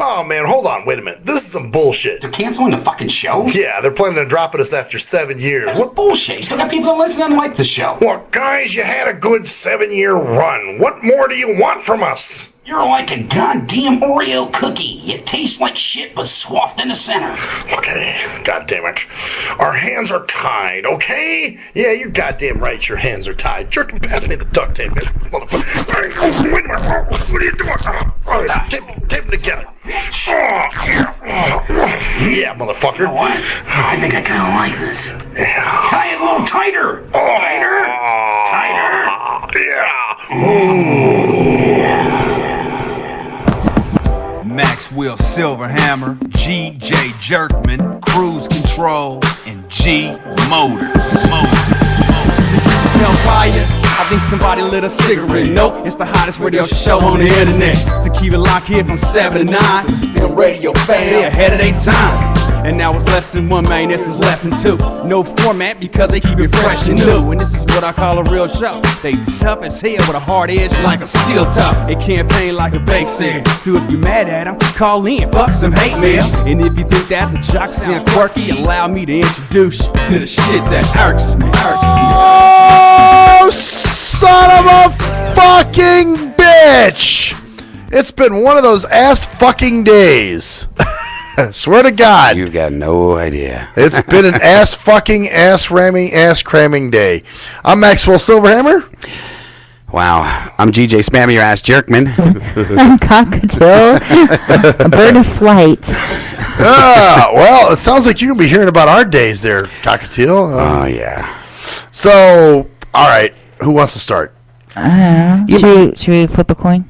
Oh, man, hold on. Wait a minute. This is some bullshit. They're canceling the fucking show? Yeah, they're planning on dropping us after 7 years. That's bullshit. You still got people that listen and like the show. Well, guys, you had a good 7-year run. What more do you want from us? You're like a goddamn Oreo cookie. You taste like shit, but swathed in the center. Okay, goddamn it. Our hands are tied, okay? Yeah, you're goddamn right, your hands are tied. Jerkin, pass me the duct tape, motherfucker. Wait a minute. What are you doing? Tape them together. Yeah, motherfucker. You know what? I think I kind of like this. Yeah. Tie it a little tighter. Tighter. Yeah. Maxwell Silverhammer, G.J. Jerkman, Cruise Control, and G Motors. Hellfire, I think somebody lit a cigarette. Nope, it's the hottest radio show on the internet. So keep it locked here from 7 to 9. STIMRadio fam, they ahead of their time. And now it's lesson 1, man, this is lesson 2. No format because they keep it fresh and new. And this is what I call a real show. They tough as hell with a hard edge like a steel top. They campaign like a bass head. So if you mad at them, call in, fuck some hate mail. And if you think that the jocks sound quirky, allow me to introduce you to the shit that irks me. Oh, son of a fucking bitch! It's been one of those ass fucking days. Swear to God. You've got no idea. It's been an ass fucking, ass ramming, ass cramming day. I'm Maxwell Silverhammer. Wow. I'm GJ Spammy, your ass jerkman. I'm Cockatiel, a bird of flight. Well, it sounds like you're going to be hearing about our days there, Cockatiel. Oh, yeah. So, all right. Who wants to start? Should we flip a coin?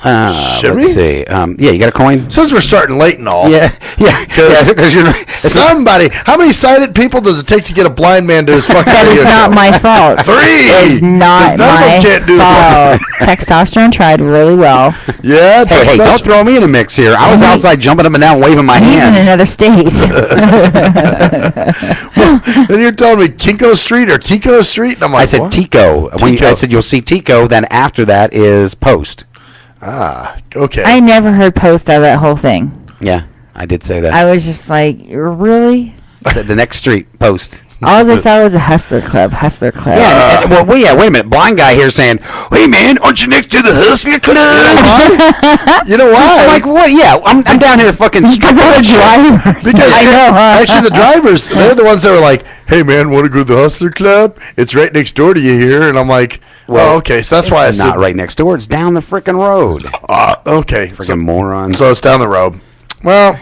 Let's see. Yeah, you got a coin? Since we're starting late and all. Yeah. Because you're somebody. How many sighted people does it take to get a blind man to his fucking That is not my fault. 3. It's not my fault. Testosterone tried really well. Yeah. Hey, don't throw me in the mix here. I was outside jumping up and down, waving my hands. He's in another state. Well, then you're telling me Kinko Street or Kiko Street? And I'm like, I said what? Tico. I said you'll see Tico. Then after that is Post. Okay. I never heard Post out of that whole thing. Yeah, I did say that. I was just like, really? I said the next street, Post. All I saw was a Hustler Club. Yeah, well, wait a minute. Blind guy here saying, hey, man, aren't you next to the Hustler Club? You know why? I'm like, what? Yeah, I'm down here fucking... Because of the drivers. Because I know, huh? Actually, the drivers, they're the ones that were like, hey, man, want to go to the Hustler Club? It's right next door to you here. And I'm like, well, okay, so that's why I It's said... not right next door. It's down the freaking road. Okay. Freaking moron. So it's down the road. Well...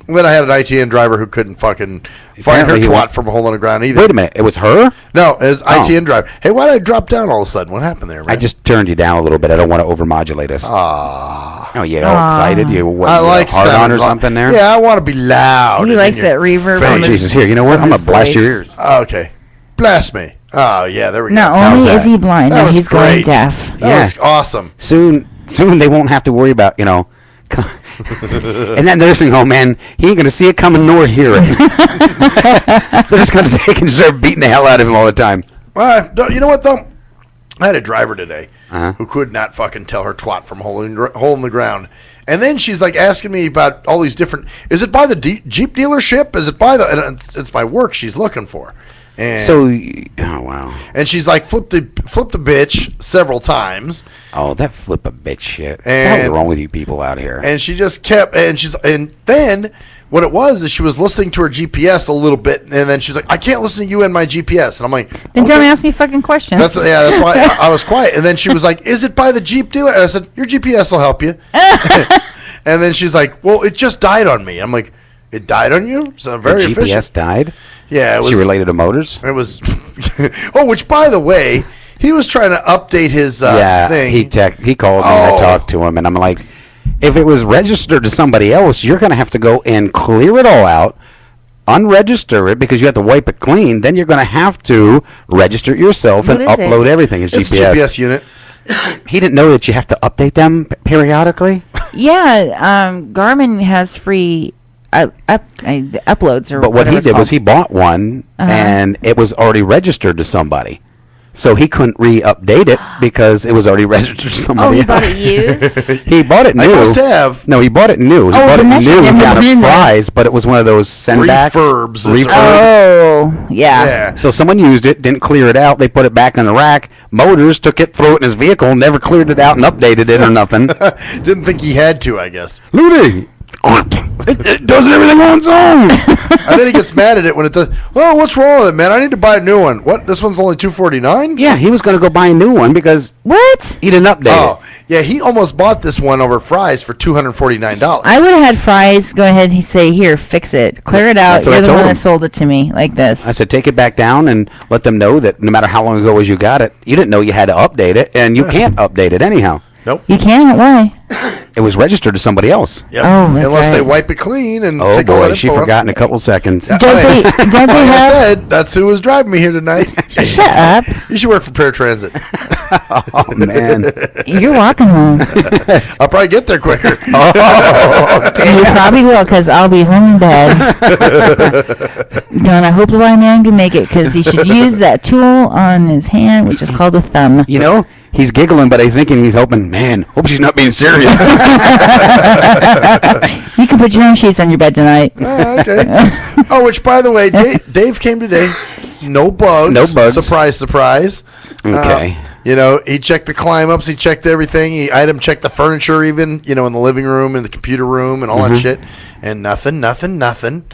Then I had an ITN driver who couldn't fucking find her twat from a hole in the ground either. Wait a minute. It was her? No, it was ITN driver. Hey, why did I drop down all of a sudden? What happened there, man? I just turned you down a little bit. I don't want to overmodulate us. Oh, you get all excited? I like hard on or something there? Yeah, I want to be loud. He likes that reverb. Oh, Jesus. Here, you know what? I'm going to blast your ears. Okay. Blast me. Oh, yeah, there we go. Not only is he blind, now he's going deaf. That was awesome. Soon they won't have to worry about, and that nursing home, man, he ain't going to see it coming nor hear it. They're just going to take and start beating the hell out of him all the time. You know what, though? I had a driver today who could not fucking tell her twat from a hole in the ground. And then she's like asking me about all these different... Is it by the Jeep dealership? Is it by the... And it's my work she's looking for. And oh wow! And she's like flipped the bitch several times. Oh, that flip a bitch shit! What the hell is wrong with you people out here? And she just kept, and then what it was is she was listening to her GPS a little bit, and then she's like, "I can't listen to you and my GPS," and I'm like, "Then don't ask me fucking questions." That's why I was quiet. And then she was like, "Is it by the Jeep dealer?" And I said, "Your GPS will help you." And then she's like, "Well, it just died on me." I'm like, "It died on you?" So very the GPS efficient. Died. Yeah, it was. She related to motors? It was. Oh, which by the way, he was trying to update his thing. He called me and I talked to him, and I'm like, if it was registered to somebody else, you're going to have to go and clear it all out, unregister it because you have to wipe it clean. Then you're going to have to register it yourself and upload everything as it's GPS. A GPS unit. He didn't know that you have to update them periodically. Yeah, Garmin has free. Uploads or but what he did was he bought one and it was already registered to somebody, So he couldn't re-update it because it was already registered to somebody he bought it else. used? He bought it new. I must have. No, he bought it new. He bought it new down at Fry's, but it was one of those sendbacks. Refurbs. Oh, yeah. So someone used it, didn't clear it out. They put it back on the rack. Motors took it, threw it in his vehicle, never cleared it out and updated it or nothing. Didn't think he had to, I guess. Ludi! It does everything on its own. And then he gets mad at it when it does. Oh, what's wrong with it, man? I need to buy a new one. What? This one's only $249? Yeah, he was going to go buy a new one because What? he didn't update it. Yeah, he almost bought this one over Fry's for $249. I would have had Fry's go ahead and say, here, fix it. Clear it out. That's what You're I the told one him. that sold it to me like this. I said, take it back down and let them know that no matter how long ago as you got it, you didn't know you had to update it, and you can't update it anyhow. Nope. You can't? Why? It was registered to somebody else. Yep. Oh, that's Unless they right. wipe it clean and Oh take all boy, that she info forgot out. in a couple seconds. Don't they Like I have... said, that's who was driving me here tonight. Shut up. You should work for Paratransit. Oh man. You're walking home. I'll probably get there quicker. You probably will, because I'll be home in bed. And I hope the white man can make it, because he should use that tool on his hand, which is called a thumb. You know, he's giggling, but he's thinking he's hoping, man, hope she's not being serious. You can put your own sheets on your bed tonight. Okay. Oh, which, by the way, Dave came today. No bugs. No bugs. Surprise, surprise. Okay. He checked the climb ups. He checked everything. I had him check the furniture even, in the living room and the computer room and all that shit. And nothing.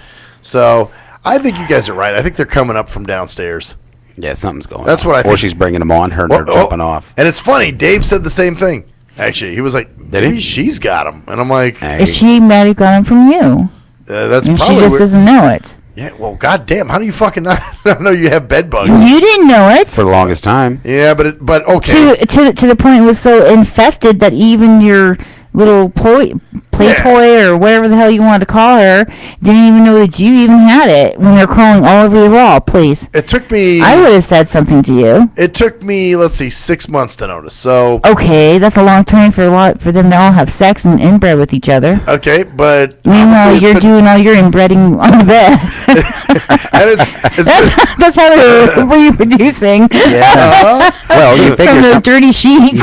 So I think you guys are right. I think they're coming up from downstairs. Yeah, something's going on. That's what I think. Or she's bringing them on her and they're jumping off. And it's funny. Dave said the same thing. Actually, he was like, maybe she's got him. And I'm like, Hey. Is she mad he got him from you? that's And probably she just what- doesn't know it. Yeah, well, goddamn, how do you fucking not know you have bed bugs? You didn't know it. For the longest time. Yeah, but okay. To the point it was so infested that even your little play toy or whatever the hell you wanted to call her didn't even know that you even had it when they're crawling all over the wall. Please. It took me. I would have said something to you. It took me, let's see, 6 months to notice. So Okay, that's a long time for them to all have sex and inbred with each other. okay, but Meanwhile, obviously you're it's been- doing all your inbreeding on the bed. and it's That's how they're reproducing. Yeah. Well, you From figure those dirty sheets. you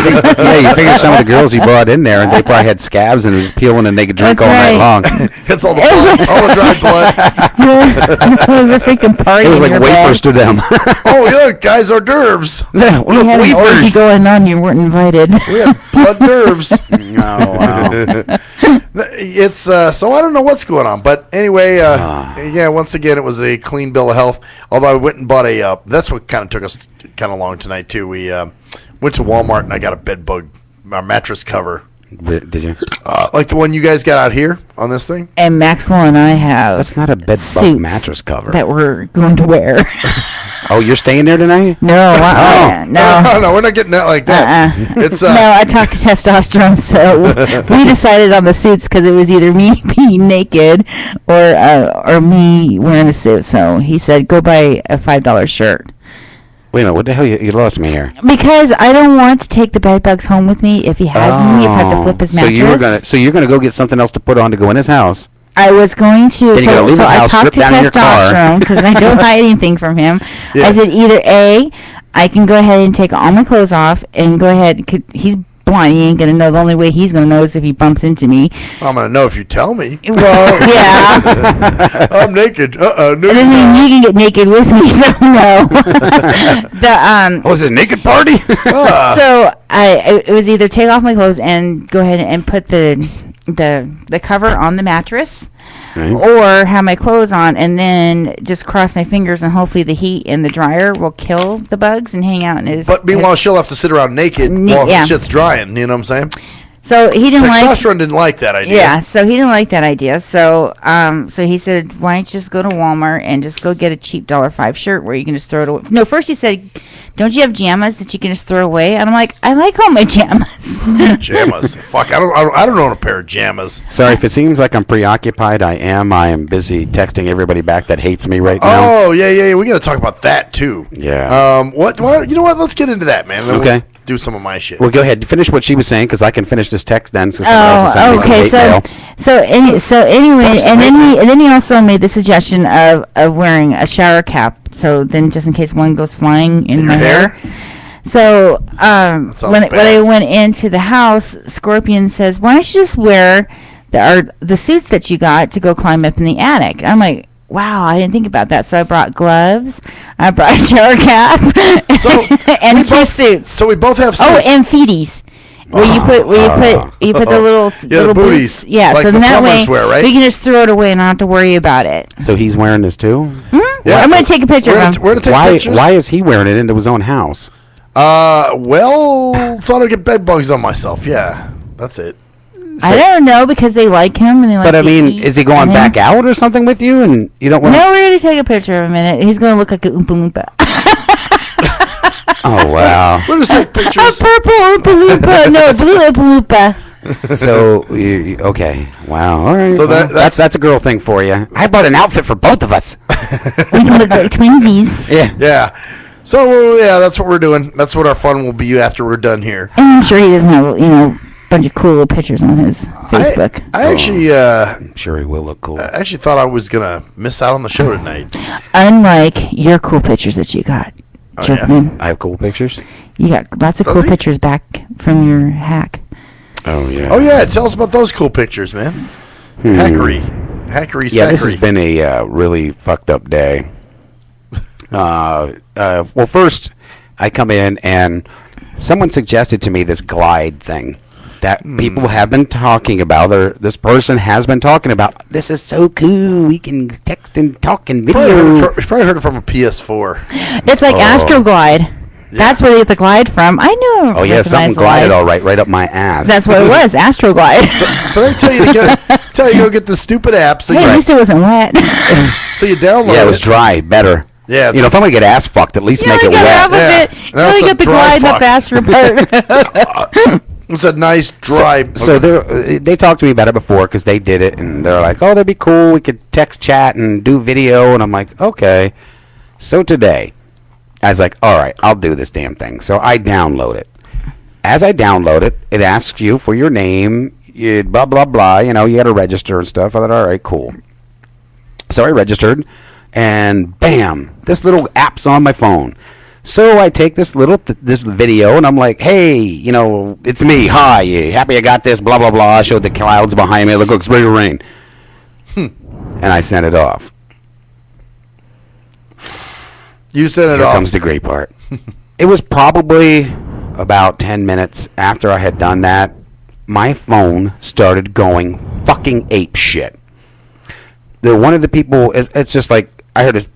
figure some of the girls he brought in there, and they probably had scabs and it was peeling, and they could drink That's all night long. it's all the blood, all the dried blood. It was a freaking party. It was in like your wafers bed. to them. Oh, look, guys, hors d'oeuvres. Yeah, We had an orgy wafers. going on. You weren't invited. We had blood d'oeuvres. Oh wow. It's so I don't know what's going on, but anyway, yeah. Once again, it was a clean bill of health. Although I went and bought a. That's what kind of took us kind of long tonight too. We went to Walmart and I got a bed bug, our mattress cover, Did you? like the one you guys got out here on this thing. And Maxwell and I have That's not a bed bug suits mattress cover. that we're going to wear. Oh, you're staying there tonight? No, no. No, we're not getting that like that. It's No, I talked to testosterone, so we decided on the suits because it was either me being naked or me wearing a suit. So he said, go buy a $5 shirt. Wait a minute, what the hell? You lost me here. Because I don't want to take the bed bugs home with me. If he has any, I have to flip his mattress. So you're gonna go get something else to put on to go in his house. I was going to. Then you gotta leave So his I house, talked strip to down in your car. testosterone because I don't hide anything from him. Yeah. I said either A, I can go ahead and take all my clothes off and go ahead. He's blind. He ain't gonna know. The only way he's gonna know is if he bumps into me. I'm gonna know if you tell me. Well, yeah. I'm naked. No, And then you can get naked with me, so no. Oh, is it a naked party? So it was either take off my clothes and go ahead and put the cover on the mattress, Right. or have my clothes on and then just cross my fingers and hopefully the heat in the dryer will kill the bugs and hang out in his. But meanwhile, she'll have to sit around naked while yeah. shit's drying. You know what I'm saying? So he didn't like. Testosterone didn't like that idea. Yeah, so he didn't like that idea. So so he said, why don't you just go to Walmart and just go get a cheap $5 shirt where you can just throw it away. No, first he said, don't you have jammas that you can just throw away? And I'm like, I like all my jammas. Jammas. Fuck, I don't own a pair of jammas. Sorry, if it seems like I'm preoccupied, I am. I am busy texting everybody back that hates me right now. Oh, yeah. We got to talk about that too. Yeah. What? You know what? Let's get into that, man. Then Okay. We'll do some of my shit. Well, go ahead. Finish what she was saying, because I can finish this text then. So somebody else will send me some okay. hate mail. So anyway, and then he also made the suggestion of wearing a shower cap. So then, just in case one goes flying in my your hair? So sounds when I bad. went into the house, Scorpion says, "Why don't you just wear the suits that you got to go climb up in the attic?" I'm like, wow, I didn't think about that. So I brought gloves, I brought a shower cap, and two suits. So we both have suits. Oh, and feeties. Where you put the little the booties. boots. Yeah, Like so the then that way plumbers wear, right? we can just throw it away and not have to worry about it. So he's wearing this too? Yeah. I'm gonna take a picture of him. Where to take Why? pictures? Why is he wearing it into his own house? Well, so I don't get bed bugs on myself. Yeah, that's it. I don't know because they like him and they like. But I to mean, eat is he going him. back out or something with you, and you don't want? No, we're gonna take a picture of him in it. He's gonna look like a Oompa Loompa. Oh wow! We'll just take A pictures. purple Oompa Loompa. No, blue Oompa Loompa. So okay, wow, all right. So well, that's that's a girl thing for you. I bought an outfit for both of us. We can look like twinsies. Yeah. Yeah. So yeah, that's what we're doing. That's what our fun will be after we're done here. And I'm sure he doesn't have, a bunch of cool little pictures on his Facebook. I actually, I'm sure he will look cool. I actually thought I was gonna miss out on the show tonight. Unlike your cool pictures that you got, Jerkman. I have cool pictures. You got lots of Does cool he? pictures back from your hack. Oh yeah. Oh yeah, tell us about those cool pictures, man. Hackery, Yeah, this has sackery. been a really fucked up day. Well, first I come in and someone suggested to me this glide thing that people have been talking about. This person has been talking about. This is so cool. We can text and talk and video. Probably heard it from a PS4. It's like Astroglide. That's where they get the glide from. I knew. Oh yeah, something glided right up my ass. That's what it was, Astroglide. So they tell you to go get the stupid app. So Hey, you at least it wasn't wet. so you download Yeah, it was it. dry. Better. Yeah, You know, if I'm gonna get ass fucked, at least You make only it got half wet. of Yeah. it. You That's only a get the dry glide up fuck. Astro part. It's a nice dry. So they talked to me about it before because they did it, and they're like, "Oh, that'd be cool. We could text, chat, and do video." And I'm like, "Okay." So today, I was like, "All right, I'll do this damn thing." So I download it. As I download it, it asks you for your name, blah blah blah. You know, you got to register and stuff. I thought, "All right, cool." So I registered, and bam, this little app's on my phone. So I take this this video, and I'm like, "Hey, it's me. Hi, happy I got this. Blah blah blah." I showed the clouds behind me. Look, it's ready to rain. And I sent it off. You sent it Here off. comes the great part. It was probably about 10 minutes after I had done that. My phone started going fucking ape shit. One of the people, it's just like I heard this.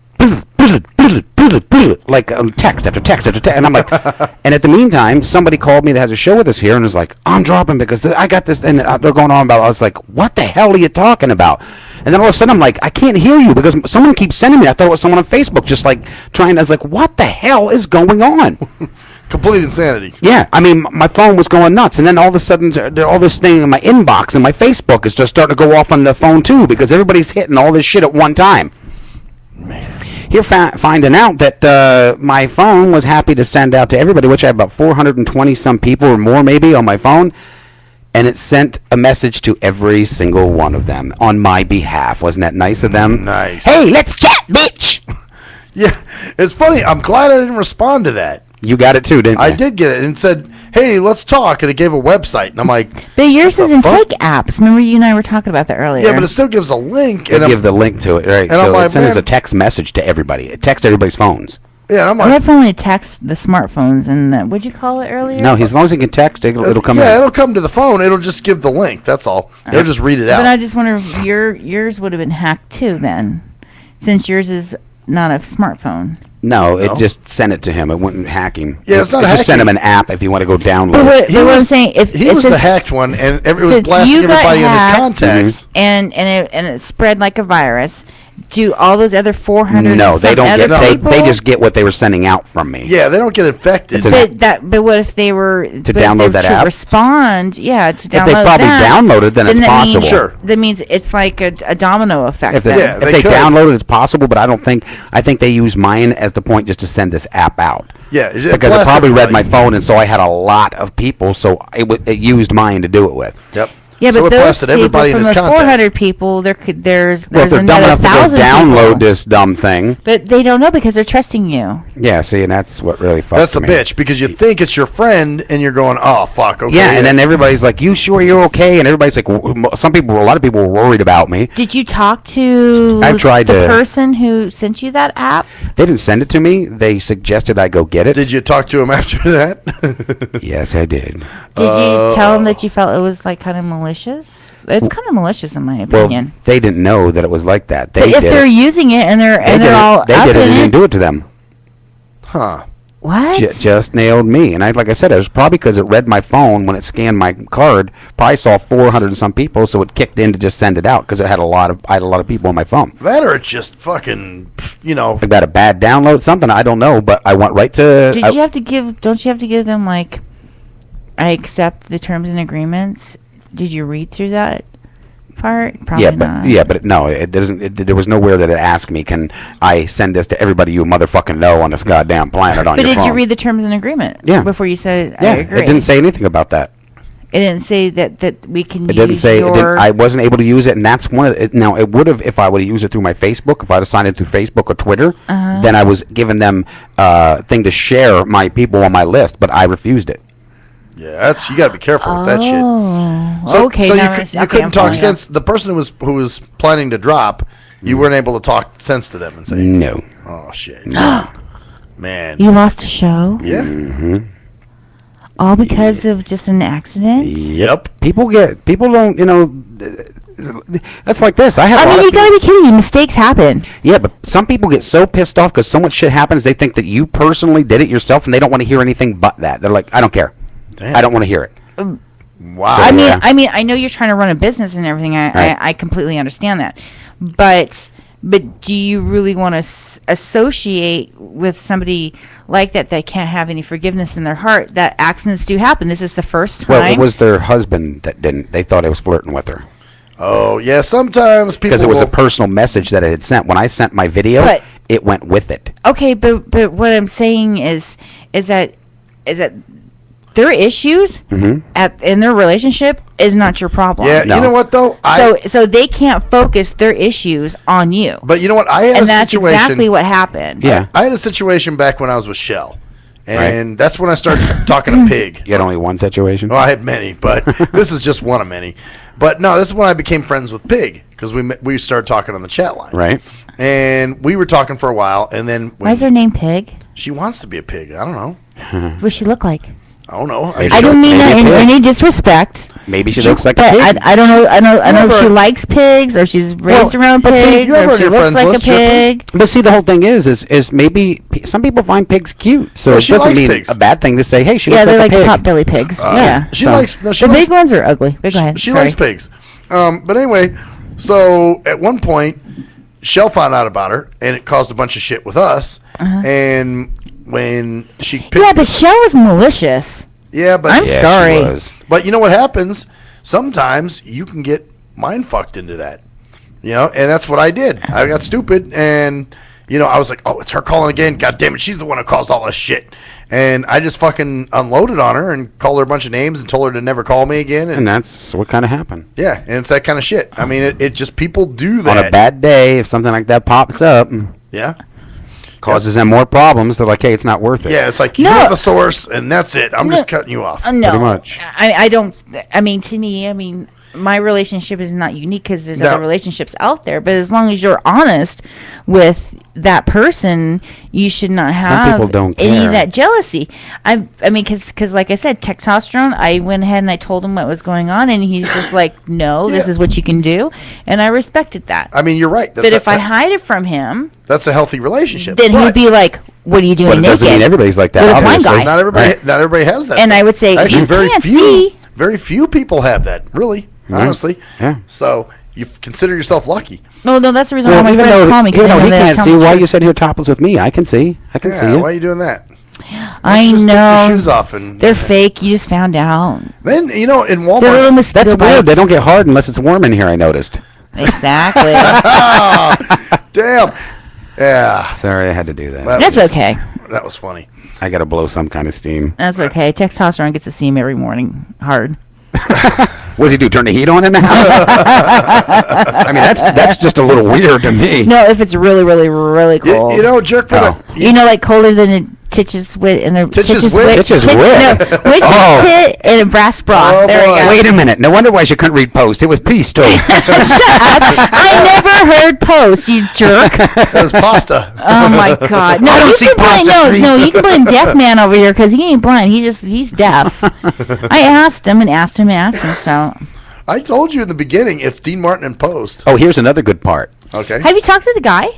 Like text after text after text, and I'm like, and at the meantime, somebody called me that has a show with us here, and was like, I'm dropping because I got this, and they're going on about. I was like, what the hell are you talking about? And then all of a sudden, I'm like, I can't hear you because someone keeps sending me. I thought it was someone on Facebook, just like trying. I was like, what the hell is going on? Complete insanity. Yeah, I mean, my phone was going nuts, and then all of a sudden, all this thing in my inbox and my Facebook is just starting to go off on the phone too because everybody's hitting all this shit at one time. Man. Here, finding out that my phone was happy to send out to everybody, which I have about 420 some people or more maybe on my phone, and it sent a message to every single one of them on my behalf. Wasn't that nice of them? Nice. Hey, let's chat, bitch. Yeah, it's funny. I'm glad I didn't respond to that. You got it too, didn't you? I did get it and said, "Hey, let's talk," and it gave a website, and I'm like, But yours What the isn't fuck? take apps. Remember, you and I were talking about that earlier. "Yeah, but it still gives a link." They And give the link to it, right? and I'm So like, it sends man- a text message to everybody. It texts everybody's phones. yeah, and I'm I like, have only text the smartphones and what'd you call it earlier? No, as long as he can text, it'll come yeah, in. it'll come to the phone. It'll just give the link. That's all. They'll just read it But I out. just wonder if yours would have been hacked too then, since yours is not a smartphone. No, it No? just sent it to him. It wouldn't hack him. Yeah, it's not It just sent him hacking. an app if you want to go download But it. what I'm saying, if He it was the says- hacked one, and it was since blasting you got everybody in his hacked- contacts. and it spread like a virus, do all those other 400 No, and they some don't other get. people? They just get what they were sending out from me. Yeah, they don't get infected. It's an But what if they were to download that app? respond? Yeah, to download If they probably that, downloaded, then it's that possible. Means, Sure. That means it's like a domino effect. If they, then. Yeah, if they they could. download it, it's possible. But I think they use mine as the point just to send this app out. Yeah, Because it probably read my phone, and so I had a lot of people, so it used mine to do it with. Yep. Yeah, So but it those blasted people, everybody in from his those contacts. 400 people, there's Well, if they're dumb another enough to go 1,000 download people. this dumb thing. But they don't know because they're trusting you. Yeah, see, and that's what really fucks That's the me. bitch, because you think it's your friend, and you're going, oh, fuck, okay. Yeah, and then everybody's like, "You sure you're okay?" And everybody's like, a lot of people were worried about me. Did you talk to I've tried the to- person who sent you that app? They didn't send it to me. They suggested I go get it. Did you talk to him after that? Yes, I did. Did you tell them that you felt it was like kind of malicious? It's kind of malicious in my Well, opinion. they didn't know that it was like that. But They if did they're it. using it and they're all They up did it in and it, didn't do it to them. Huh. what? Just nailed me. And like I said, it was probably because it read my phone when it scanned my card. Probably saw 400 and some people, so it kicked in to just send it out because I had a lot of people on my phone. That or it's just fucking, I got a bad download, something I don't know, but I went right to. Don't you have to give them like, I accept the terms and agreements? Did you read through that part? Probably not. But no, it doesn't. There was nowhere that it asked me, "Can I send this to everybody you motherfucking know on this goddamn planet on But your did phone?" you read the terms and agreement? Yeah. Before you said Yeah, I agree. it didn't say anything about that. It didn't say that we can It use didn't say. your. I wasn't able to use it, and that's one of it. Now it would have if I would have used it through my Facebook. If I'd have signed it through Facebook or Twitter, then I was giving them thing to share my people on my list, but I refused it. yeah, you got to be careful with that shit. Oh, okay. So now you couldn't talk sense. The person who was planning to drop, you weren't able to talk sense to them and say, No. "Oh shit, man." You lost a show, Yeah. all because of just an accident. Yep. People don't. That's like this. I have. I a lot mean, of you gotta be kidding me. Mistakes happen. Yeah, but some people get so pissed off because so much shit happens. They think that you personally did it yourself, and they don't want to hear anything but that. They're like, I don't care. Damn. I don't want to hear it. Wow. So- I mean, yeah. I know you're trying to run a business and everything. Right. I completely understand that, but do you really want to associate with somebody like that can't have any forgiveness in their heart? That accidents do happen. This is the first time. Well, it was their husband that didn't. They thought I was flirting with her Oh yeah. Sometimes people because it was a will- personal message that I had sent. When I sent my video, But- it went with it. Okay, but what I'm saying is that their issues in their relationship is not your problem. Yeah. No. You know what though? So they can't focus their issues on you. But you know what? I had And a that's situation. exactly what happened. Yeah. I had a situation back when I was with Shell, and that's when I started talking to Pig. You had only one situation. Well, I had many, but this is just one of many. But no, this is when I became friends with Pig because we started talking on the chat line, Right. And we were talking for a while, and then Why is her name Pig? she wants to be a pig. I don't know. What does she look like? I don't know. Maybe I don't mean that Maybe in pig. any disrespect. Maybe she looks like a But pig. I don't know. I know if she but- likes pigs, or she's raised around but see, pigs, you have or on if she your looks friends like a list, Chipper. pig. But see, the whole thing is maybe some people find pigs cute, so Well, it she doesn't likes mean pigs. a bad thing to say. Hey, she Yeah, looks they're like like a pig. potbelly pigs. Yeah. She So- likes. No, she The likes, big ones are ugly. But go ahead. She Sorry. likes pigs. But anyway, so at one point, Shell found out about her, and it caused a bunch of shit with us. And when she picked, Yeah, but Shell is malicious. yeah, but I'm Yeah, sorry. She was. But you know what happens? Sometimes you can get mind fucked into that. And that's what I did. I got stupid, and I was like, oh, it's her calling again. God damn it, she's the one who caused all this shit. And I just fucking unloaded on her and called her a bunch of names and told her to never call me again. And And that's what kind of happened. yeah, and it's that kind of shit. I mean, it just people do that. On a bad day, if something like that pops up, Yeah. causes them more problems, they're like, hey, it's not worth it. Yeah, it's like No. you're the source, and that's it. I'm just cutting you off. No, Pretty much. I don't. I mean, to me, my relationship is not unique because there's No. other relationships out there. But as long as you're honest with that person, you should not have people don't any care. of that jealousy. I mean, because like I said, testosterone. I went ahead and I told him what was going on, and he's just like, "No, this Yeah. is what you can do," and I respected that. I mean, you're right. But if I hide it from him, that's a healthy relationship. then But he'd be like, "What are you doing But it doesn't naked?" mean everybody's like that. With a blind obviously. guy. not everybody has that. And I would say, actually you can't see. very few people have that. Really, honestly. Yeah. So you consider yourself lucky. No, that's the reason why Well, my even friends though call me. 'Cause they know he that I can't tell see, them the why truth. you sit here topless with me? I can see. I can see Yeah, you. why are you doing that? I Just take know. your shoes off and They're fake. You just found out. then in They're little Walmart. mosquito That's weird. They bites. don't get hard unless it's warm in here, I noticed. Exactly. Ah, damn. Yeah, Sorry, I had to do that. That That's was- okay. that was funny. I got to blow some kind of steam. That's okay. Testosterone gets to see him every morning hard. What does he do? Turn the heat on in the house? I mean, that's just a little weird to me. No, if it's really, really, really cold. You know, jerk. You know, like colder than a Titch's wit and a Titch's wit? Titch's wit? No, witch's tit and a brass bra. Oh, there we boy. go. Wait a minute. No wonder why she couldn't read post. It was peace too. Shut up! I never heard post, you jerk. It was pasta. Oh my God! No, I don't you see can blame pasta street. no. You can blame Deaf Man over here because he ain't blind. He's deaf. I asked him and asked him and asked him. So I told you in the beginning, it's Dean Martin and Post. Oh, here's another good part. Okay. have you talked to the guy?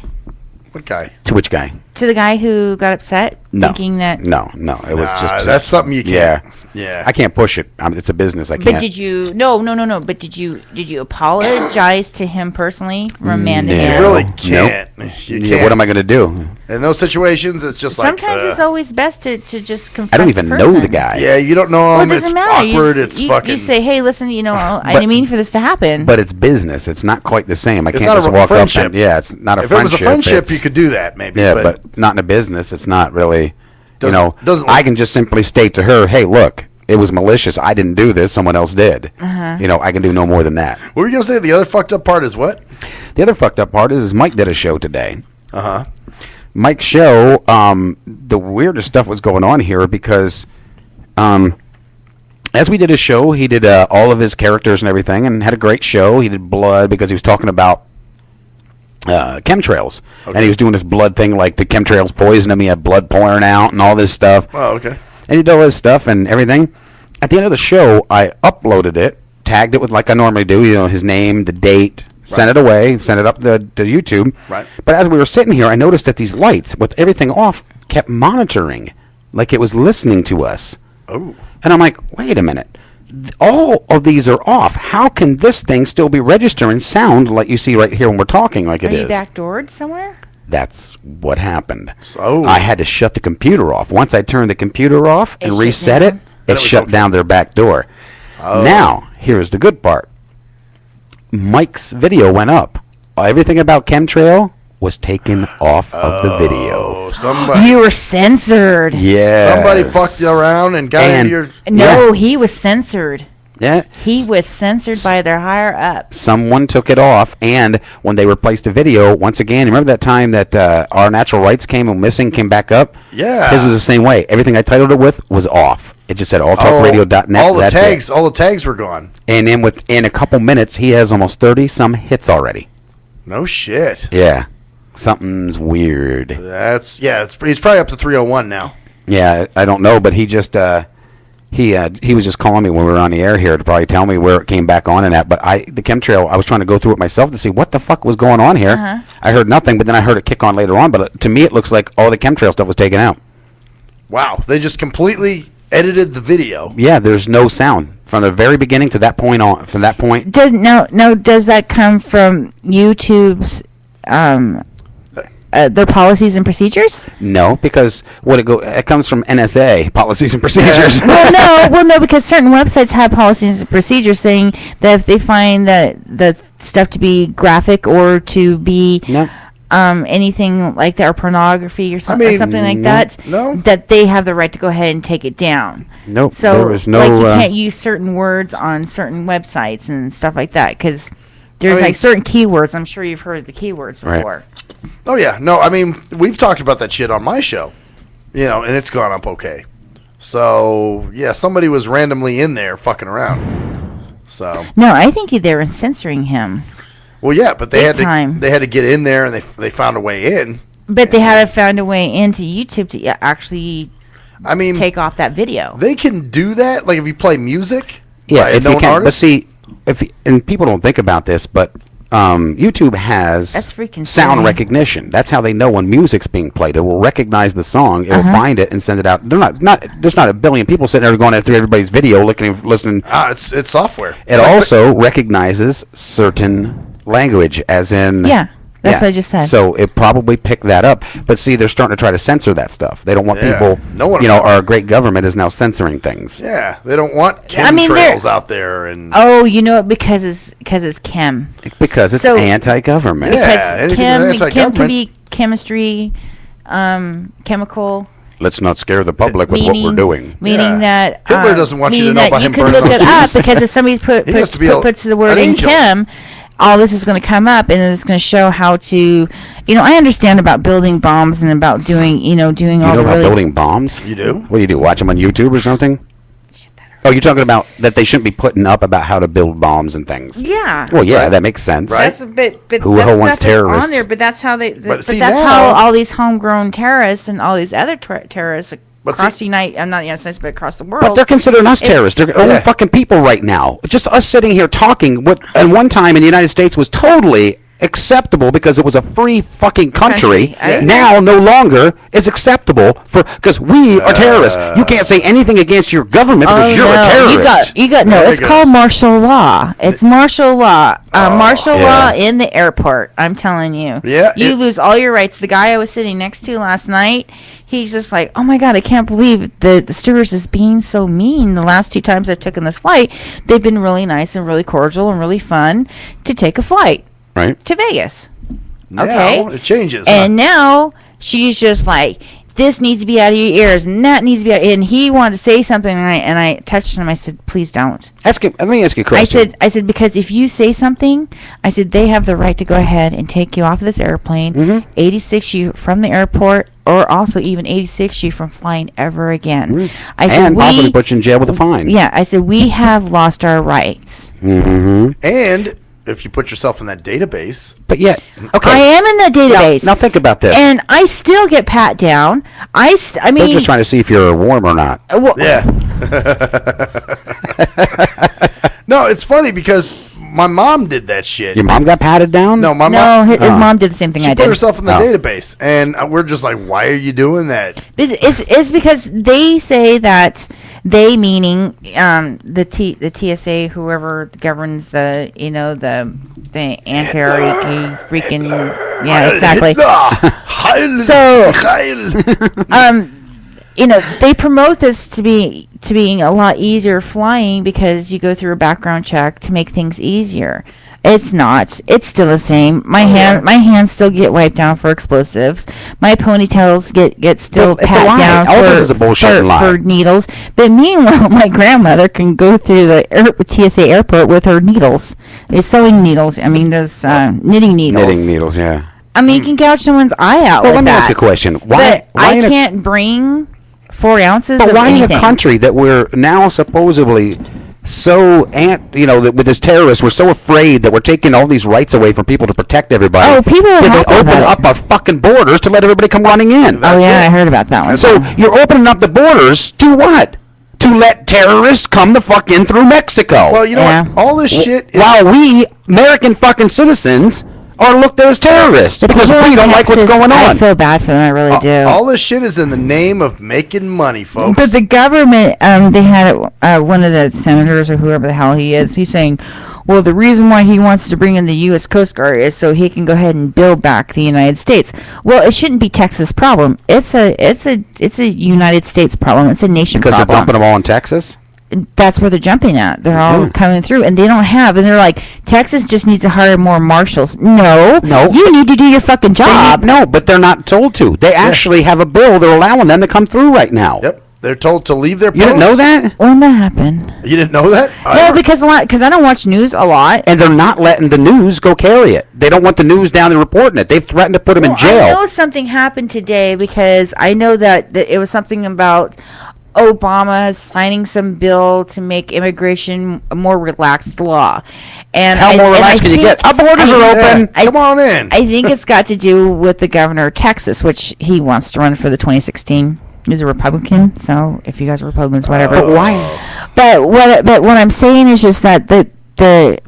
What guy? To which guy? To the guy who got upset, No. thinking that. No. It was just. That's something you can't. Yeah. Yeah. I can't push it. It's a business. I But can't. did you? No. But did you apologize to him personally from man to No. You man? really Nope. can't. You Yeah, can't. what am I going to do? In those situations, it's just Sometimes like. it's always best to just confront I don't even the know the person. guy. Yeah, you don't know Well, it him. It's doesn't matter. awkward. You, It's you, fucking. you say, hey, listen, I But- didn't mean for this to happen. But it's business. It's not quite the same. I It's can't not a just walk friendship. up and it's not a if it was friendship. a friendship, it's- you could do that maybe. Yeah, but not in a business. It's not really. Doesn't I can just simply state to her, "Hey, look, it was malicious. I didn't do this. Someone else did." I can do no more than that. What were you gonna say? The other fucked up part is what? The other fucked up part is Mike did a show today. Uh huh. Mike's show, the weirdest stuff was going on here because, as we did his show, he did all of his characters and everything, and had a great show. He did blood because he was talking about chemtrails, and he was doing this blood thing, like the chemtrails poisoned him. He had blood pouring out and all this stuff. Oh, okay. And he did all this stuff and everything. At the end of the show, I uploaded it, tagged it with like I normally do, his name, the date, sent it away, sent it up to YouTube. Right. But as we were sitting here, I noticed that these lights, with everything off, kept monitoring, like it was listening to us. Oh. And I'm like, wait a minute. All of these are off. How can this thing still be registering sound like you see right here when we're talking like it Are is? you backdoored somewhere? That's what happened. So I had to shut the computer off. Once I turned the computer off and shut reset it, down? it was shut okay. down their back door. Oh. Now, here's the good part. Mike's video went up. Everything about chemtrail was taken off of the video. Oh, somebody. You were censored. Yeah. Somebody fucked you around and got And- into your. No, he was censored. Yeah. He was censored by their higher ups. Someone took it off, and when they replaced the video, once again, remember that time that our natural rights came back up? Yeah. His was the same way. Everything I titled it with was off. It just said alltalkradio.net. All the That's tags. it. All the tags were gone. And then within a couple minutes, he has almost 30 some hits already. No shit. Yeah, something's weird. That's he's probably up to 301 now. Yeah, I don't know, but he just he was just calling me when we were on the air here to probably tell me where it came back on and that. But the chemtrail, I was trying to go through it myself to see what the fuck was going on here. Uh-huh. I heard nothing, but then I heard it kick on later on. But to me, it looks like all the chemtrail stuff was taken out. Wow. They just completely edited the video. Yeah, there's no sound from the very beginning to that point on. From that point, Does that come from YouTube's their policies and procedures? no, because it comes from NSA policies and procedures. well, no, because certain websites have policies and procedures saying that if they find that the stuff to be graphic or to be No. anything like that or pornography or something, mean, or something like no. that, No. that they have the right to go ahead and take it down. Nope. So, there was no. like, you can't use certain words on certain websites and stuff like that because there's I mean- like certain keywords. I'm sure you've heard of the keywords Right. before. Oh yeah. No, I mean we've talked about that shit on my show, and it's gone up okay. So yeah, somebody was randomly in there fucking around. So No, I think they were censoring him. well, yeah, but they Big had to time. they had to get in there and they found a way in. But they had to find a way into YouTube to actually I mean, take off that video. they can do that. Like if you play music, Yeah, by a if you known can. But artist. see, and people don't think about this, but YouTube has That's freaking sound silly. recognition. That's how they know when music's being played. It will recognize the song. It will Uh-huh. find it and send it out. There's not a billion people sitting there going through everybody's video, listening. It's software. It also recognizes certain language, as in Yeah, that's what I just said. So it probably picked that up. But see, they're starting to try to censor that stuff. They don't want Yeah. people. No one- our great government is now censoring things. Yeah, they don't want chemtrails I mean, they're- out there and Oh, you know it because it's chem. Because it's So- anti-government. Yeah, Because anything chem that's can anti-government. be chemistry, chemical, let's not scare the public with what we're doing. Meaning that Hitler doesn't want you to know about him burning those You can look it up Jews. because if somebody puts the word in Kim, all this is going to come up, and it's going to show how to. I understand about building bombs and about doing all the really building bombs. You do? What do you do? Watch them on YouTube or something? Oh, you're talking about that they shouldn't be putting up about how to build bombs and things. Yeah. Well, yeah, that makes sense. Right. That's a bit, but Who that's wants terrorists? on there. But that's how they. But see, that's now- how all these homegrown terrorists and all these other terrorists But across see- the United States, but across the world. But they're considering us terrorists. They're only fucking people right now. Just us sitting here talking. What at one time in the United States was totally acceptable because it was a free fucking country. Now no longer is acceptable because we are terrorists. You can't say anything against your government because you're a terrorist. You got no. It's called martial law. It's martial law. Martial law in the airport. I'm telling you. Yeah. You lose all your rights. The guy I was sitting next to last night, he's just like, oh my God, I can't believe the stewardess is being so mean. The last 2 times I've taken this flight, they've been really nice and really cordial and really fun to take a flight. Right. To Vegas. Now Okay. it changes. And now she's just like, this needs to be out of your ears and that needs to be out. And he wanted to say something and I touched him. I said, please don't. Let me ask you a question. I said, because if you say something, I said, they have the right to go ahead and take you off of this airplane, 86 you from the airport, or also even 86 you from flying ever again. I said, and possibly put you in jail with a fine. Yeah, I said, we have lost our rights. Mm-hmm. And if you put yourself in that database. But yet, okay. I am in that database. Now think about this. And I still get pat down. I mean, they're just trying to see if you're warm or not. Yeah. No, it's funny because my mom did that shit. Your mom got patted down? No, my mom. his mom did the same thing She I put did. herself in the database, and we're just like, why are you doing that? It's because they say that they, meaning the TSA, whoever governs the the anti freaking exactly. So they promote this to being a lot easier flying because you go through a background check to make things easier. It's not. It's still the same. My hands still get wiped down for explosives. My ponytails get still pat down All this is a bullshit lie. For needles. But meanwhile, my grandmother can go through the TSA airport with her needles. They're sewing needles. I mean, those knitting needles. Knitting needles, yeah. I mean, you can gouge someone's eye out. Well, with let me that. ask you a question. Why I can't bring 4 ounces. But of why anything. in a country that we're now supposedly so that with this terrorist, we're so afraid that we're taking all these rights away from people to protect everybody. Oh, people are that happy they open about up our fucking borders to let everybody come running in. Oh yeah, I heard about that one. So you're opening up the borders to what? To let terrorists come the fuck in through Mexico. Well, you know what? All this shit. While we American fucking citizens are looked at as terrorists because we don't like what's going on. I feel bad for them. I really do. All this shit is in the name of making money, folks. But the government, they had one of the senators or whoever the hell he is. He's saying, well, the reason why he wants to bring in the U.S. Coast Guard is so he can go ahead and build back the United States. Well, it shouldn't be Texas' problem. It's a United States problem. It's a nation because problem. they're dumping them all in Texas. That's where they're jumping at. They're all coming through, and they don't have. And they're like, Texas just needs to hire more marshals. No, you need to do your fucking job. No, but they're not told to. They actually have a bill. They're allowing them to come through right now. Yep, they're told to leave their posts. You didn't know that? When that happened? You didn't know that? No, because I don't watch news a lot. And they're not letting the news go carry it. They don't want the news down there reporting it. They've threatened to put them in jail. I know something happened today because I know that it was something about Obama signing some bill to make immigration a more relaxed law. And how more relaxed can you get? Our borders are open. Come on in. I think it's got to do with the governor of Texas, which he wants to run for the 2016. He's a Republican, so if you guys are Republicans, whatever. But why? But what I'm saying is just that the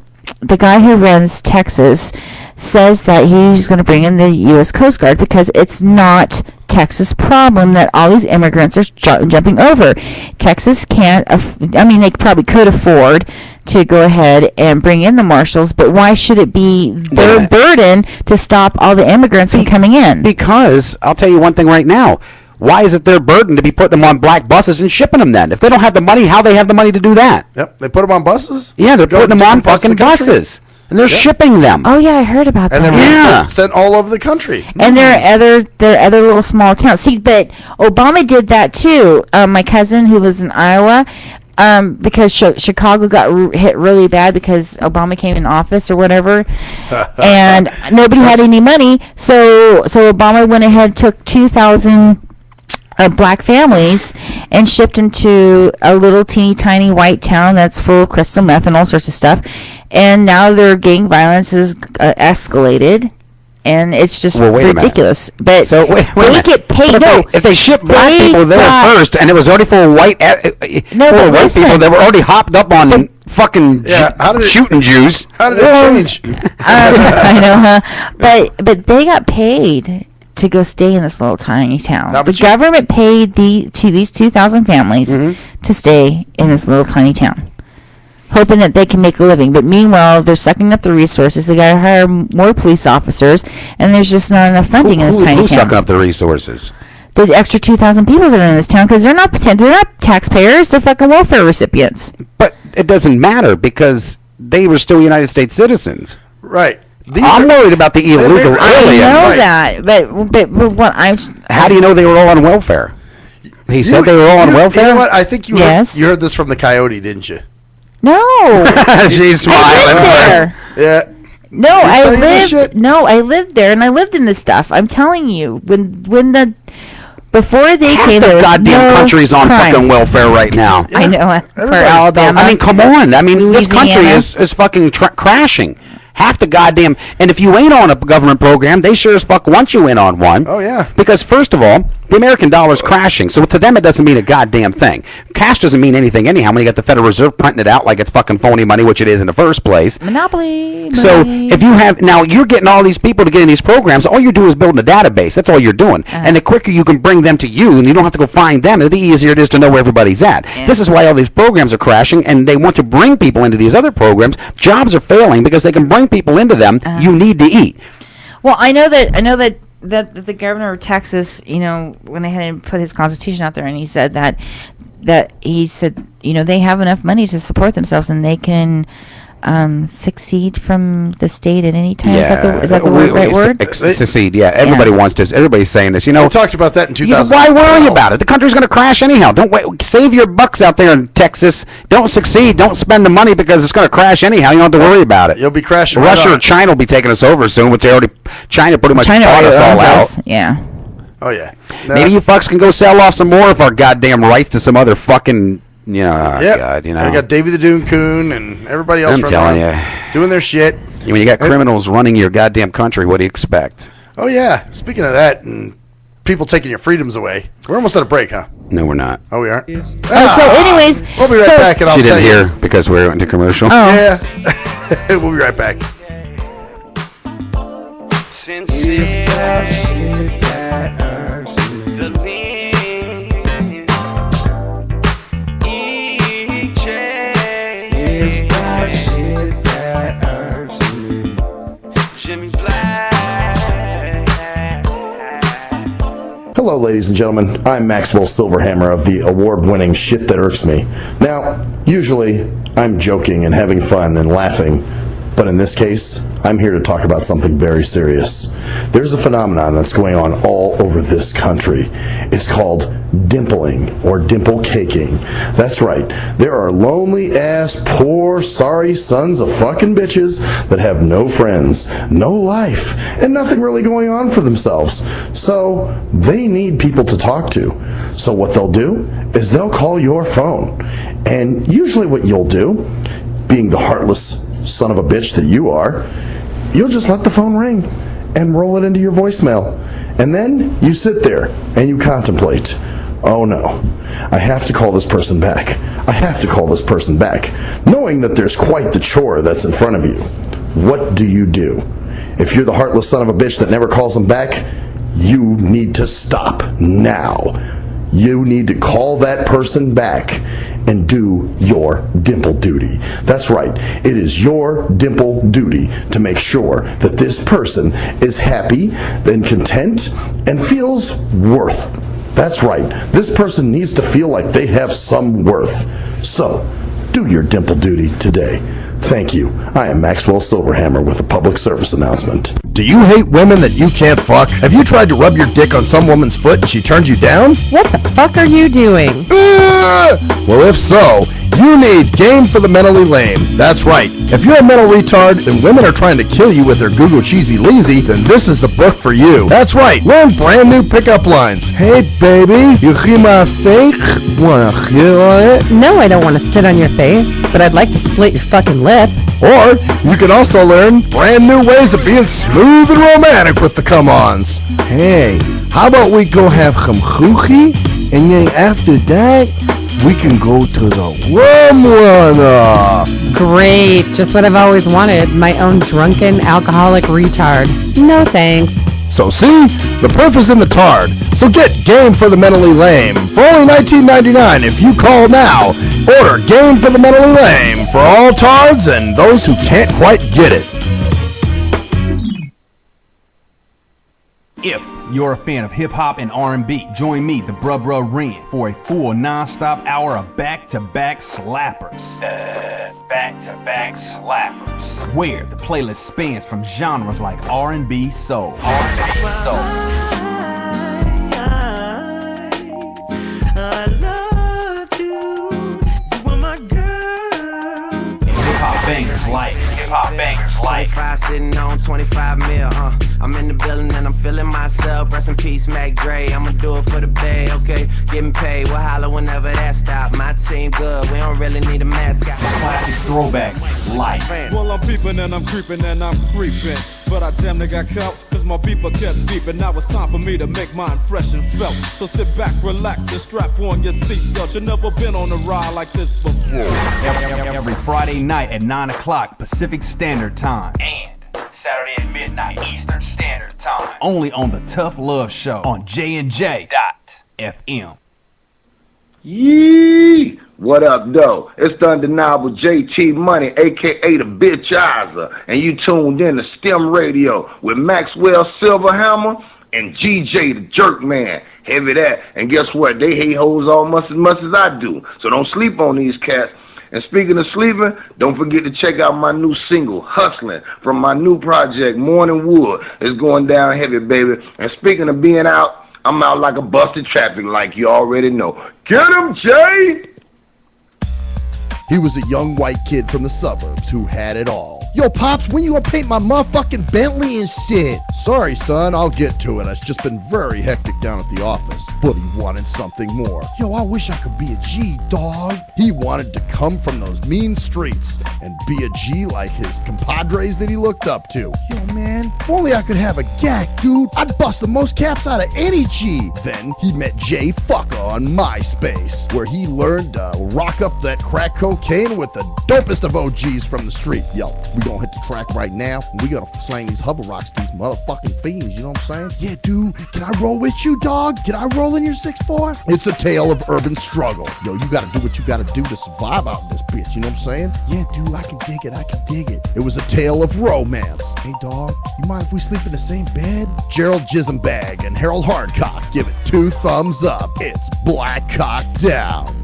guy who runs Texas says that he's going to bring in the U.S. Coast Guard because it's not Texas' problem that all these immigrants are jumping over. Texas can't. They probably could afford to go ahead and bring in the marshals, but why should it be their burden to stop all the immigrants from coming in? Because I'll tell you one thing right now. Why is it their burden to be putting them on black buses and shipping them then? If they don't have the money, how they have the money to do that? Yep, they put them on buses? Yeah, they're putting them on fucking buses. And they're shipping them. Oh yeah, I heard about And that. they're sent all over the country. And there are other little small towns. See, but Obama did that too. My cousin who lives in Iowa, because Chicago got hit really bad because Obama came in office or whatever, and nobody had any money. So Obama went ahead and took 2,000 black families and shipped them to a little teeny tiny white town that's full of crystal meth and all sorts of stuff. And now their gang violence has escalated. And it's just ridiculous. But so wait they get paid. If they ship black people there first, and it was already full of white, white people that were already hopped up on fucking shooting Jews. How did it change? I know, huh? But they got paid to go stay in this little tiny town. The government paid these 2,000 families to stay in this little tiny town, hoping that they can make a living. But meanwhile, they're sucking up the resources. They got to hire more police officers, and there's just not enough funding in this tiny town. Who's sucking up the resources? There's extra 2,000 people that are in this town because they're not taxpayers. They're fucking welfare recipients. But it doesn't matter because they were still United States citizens. Right. I'm worried about the illegal alien. I know that, but what I'm... How do you know they were all on welfare? He said they were all on welfare? You know what? I think you Yes. heard this from the Coyote, didn't you? No. She's smiling. I lived there. Yeah. No, I lived there, and I lived in this stuff. I'm telling you, before they Half came, the there was goddamn no country's on crime. fucking welfare right now. I know, for Everybody's Alabama. I mean, come on. I mean, this country Louisiana. is fucking crashing. Half the goddamn... And if you ain't on a government program, they sure as fuck want you in on one. Oh, yeah. Because, first of all, the American dollar's crashing. So to them, it doesn't mean a goddamn thing. Cash doesn't mean anything anyhow when you got the Federal Reserve printing it out like it's fucking phony money, which it is in the first place. Monopoly. So if you have... Now, you're getting all these people to get in these programs. All you're doing is building a database. That's all you're doing. And the quicker you can bring them to you, and you don't have to go find them, the easier it is to know where everybody's at. Yeah. This is why all these programs are crashing, and they want to bring people into these other programs. Jobs are failing because they can bring people into them. You need to eat. Well, I know that the governor of Texas, went ahead and put his constitution out there, and he said that he said, they have enough money to support themselves, and they can succeed from the state at any time. Yeah. Is that the right word? Secede, yeah. Everybody wants this. Everybody's saying this. We talked about that in 2000. Why worry about it? The country's going to crash anyhow. Don't wait. Save your bucks out there in Texas. Don't succeed. Don't spend the money because it's going to crash anyhow. You don't have to worry about it. You'll be crashing. Russia or China will be taking us over soon, which China pretty much bought us all out. Yeah. Oh, yeah. Maybe you fucks can go sell off some more of our goddamn rights to some other fucking... God, I got Davy the Dune Coon and everybody else I'm telling you, doing their shit. When you got criminals running your goddamn country, what do you expect? Oh, yeah. Speaking of that and people taking your freedoms away, we're almost at a break, huh? No, we're not. Oh, we aren't? So anyways... We'll be right back and I'll tell you. She didn't hear because we went into commercial. Oh. Yeah. We'll be right back. Hello, ladies and gentlemen. I'm Maxwell Silverhammer of the award-winning Shit That Irks Me. Now, usually, I'm joking and having fun and laughing, but in this case, I'm here to talk about something very serious. There's a phenomenon that's going on all over this country. It's called dimpling or dimple caking. That's right. There are lonely-ass, poor, sorry sons of fucking bitches that have no friends, no life, and nothing really going on for themselves. So they need people to talk to. So what they'll do is they'll call your phone. And usually what you'll do, being the heartless son of a bitch that you are, you'll just let the phone ring and roll it into your voicemail. And then you sit there and you contemplate, oh no, I have to call this person back. I have to call this person back, knowing that there's quite the chore that's in front of you. What do? If you're the heartless son of a bitch that never calls them back, you need to stop now. You need to call that person back and do your dimple duty. That's right. It is your dimple duty to make sure that this person is happy and content and feels worth. That's right. This person needs to feel like they have some worth. So, do your dimple duty today. Thank you. I am Maxwell Silverhammer with a public service announcement. Do you hate women that you can't fuck? Have you tried to rub your dick on some woman's foot and she turned you down? What the fuck are you doing? Well, if so, you need Game for the Mentally Lame. That's right. If you're a mental retard and women are trying to kill you with their Google Cheesy Leezy, then this is the book for you. That's right. Learn brand new pickup lines. Hey, baby, you hear my fake? Wanna hear on it? No, I don't want to sit on your face, but I'd like to split your fucking lip. Or you can also learn brand new ways of being smooth and romantic with the come-ons. Hey, how about we go have some choochie, and then after that, we can go to the rum runner. Great, just what I've always wanted, my own drunken alcoholic retard. No thanks. So see, the proof is in the tard. So get Game for the Mentally Lame for only $19.99 if you call now. Order Game for the Mentally Lame for all tards and those who can't quite get it. If you're a fan of hip-hop and R&B, join me, the Bruh Ren, for a full non-stop hour of back-to-back slappers. Back-to-back slappers. Where the playlist spans from genres like R&B, soul. I love you. You are my girl. Hip-hop bangers like 25 sitting on 25 mil, I'm in the building and I'm feeling myself. Rest in peace, Mac Dre. I'ma do it for the bay, okay? Getting paid, we'll holler whenever that stop. My team good, we don't really need a mascot. classic throwbacks like. Well, I'm peeping and I'm creeping and I'm creeping. But I damn near got caught, cause my beeper kept beeping. Now it's time for me to make my impression felt. So sit back, relax, and strap on your seatbelt. You've never been on a ride like this before. Every Friday night at 9 o'clock Pacific Standard Time. And Saturday at midnight Eastern Standard Time. Only on the Tough Love Show on JNJ.FM. Yee! What up, though? It's the undeniable JT Money, a.k.a. the Bitchizer, and you tuned in to STIMRadio with Maxwell Silverhammer and GJ the Jerk Man. Heavy that. And guess what? They hate hoes almost as much as I do, so don't sleep on these cats. And speaking of sleeping, don't forget to check out my new single, Hustling, from my new project, Morning Wood. It's going down heavy, baby. And speaking of being out, I'm out like a busted traffic, like you already know. Get him, Jay! He was a young white kid from the suburbs who had it all. Yo, Pops, when you gonna paint my motherfucking Bentley and shit? Sorry, son, I'll get to it. It's just been very hectic down at the office. But he wanted something more. Yo, I wish I could be a G, dog. He wanted to come from those mean streets and be a G like his compadres that he looked up to. Yo, man, if only I could have a gack, dude. I'd bust the most caps out of any G. Then he met Jay Fucker on MySpace, where he learned to rock up that crack cocaine with the dopest of OGs from the street. Yo, we gonna hit the track right now, and we gonna slang these hover rocks to these motherfucking fiends, you know what I'm saying? Yeah, dude, can I roll with you, dog? Can I roll in your 6'4"? It's a tale of urban struggle. Yo, you gotta do what you gotta do to survive out in this bitch, you know what I'm saying? Yeah, dude, I can dig it. It was a tale of romance. Hey, dog, you mind if we sleep in the same bed? Gerald Jisenbag and Harold Hardcock give it 2 thumbs up. It's Black Cock Down.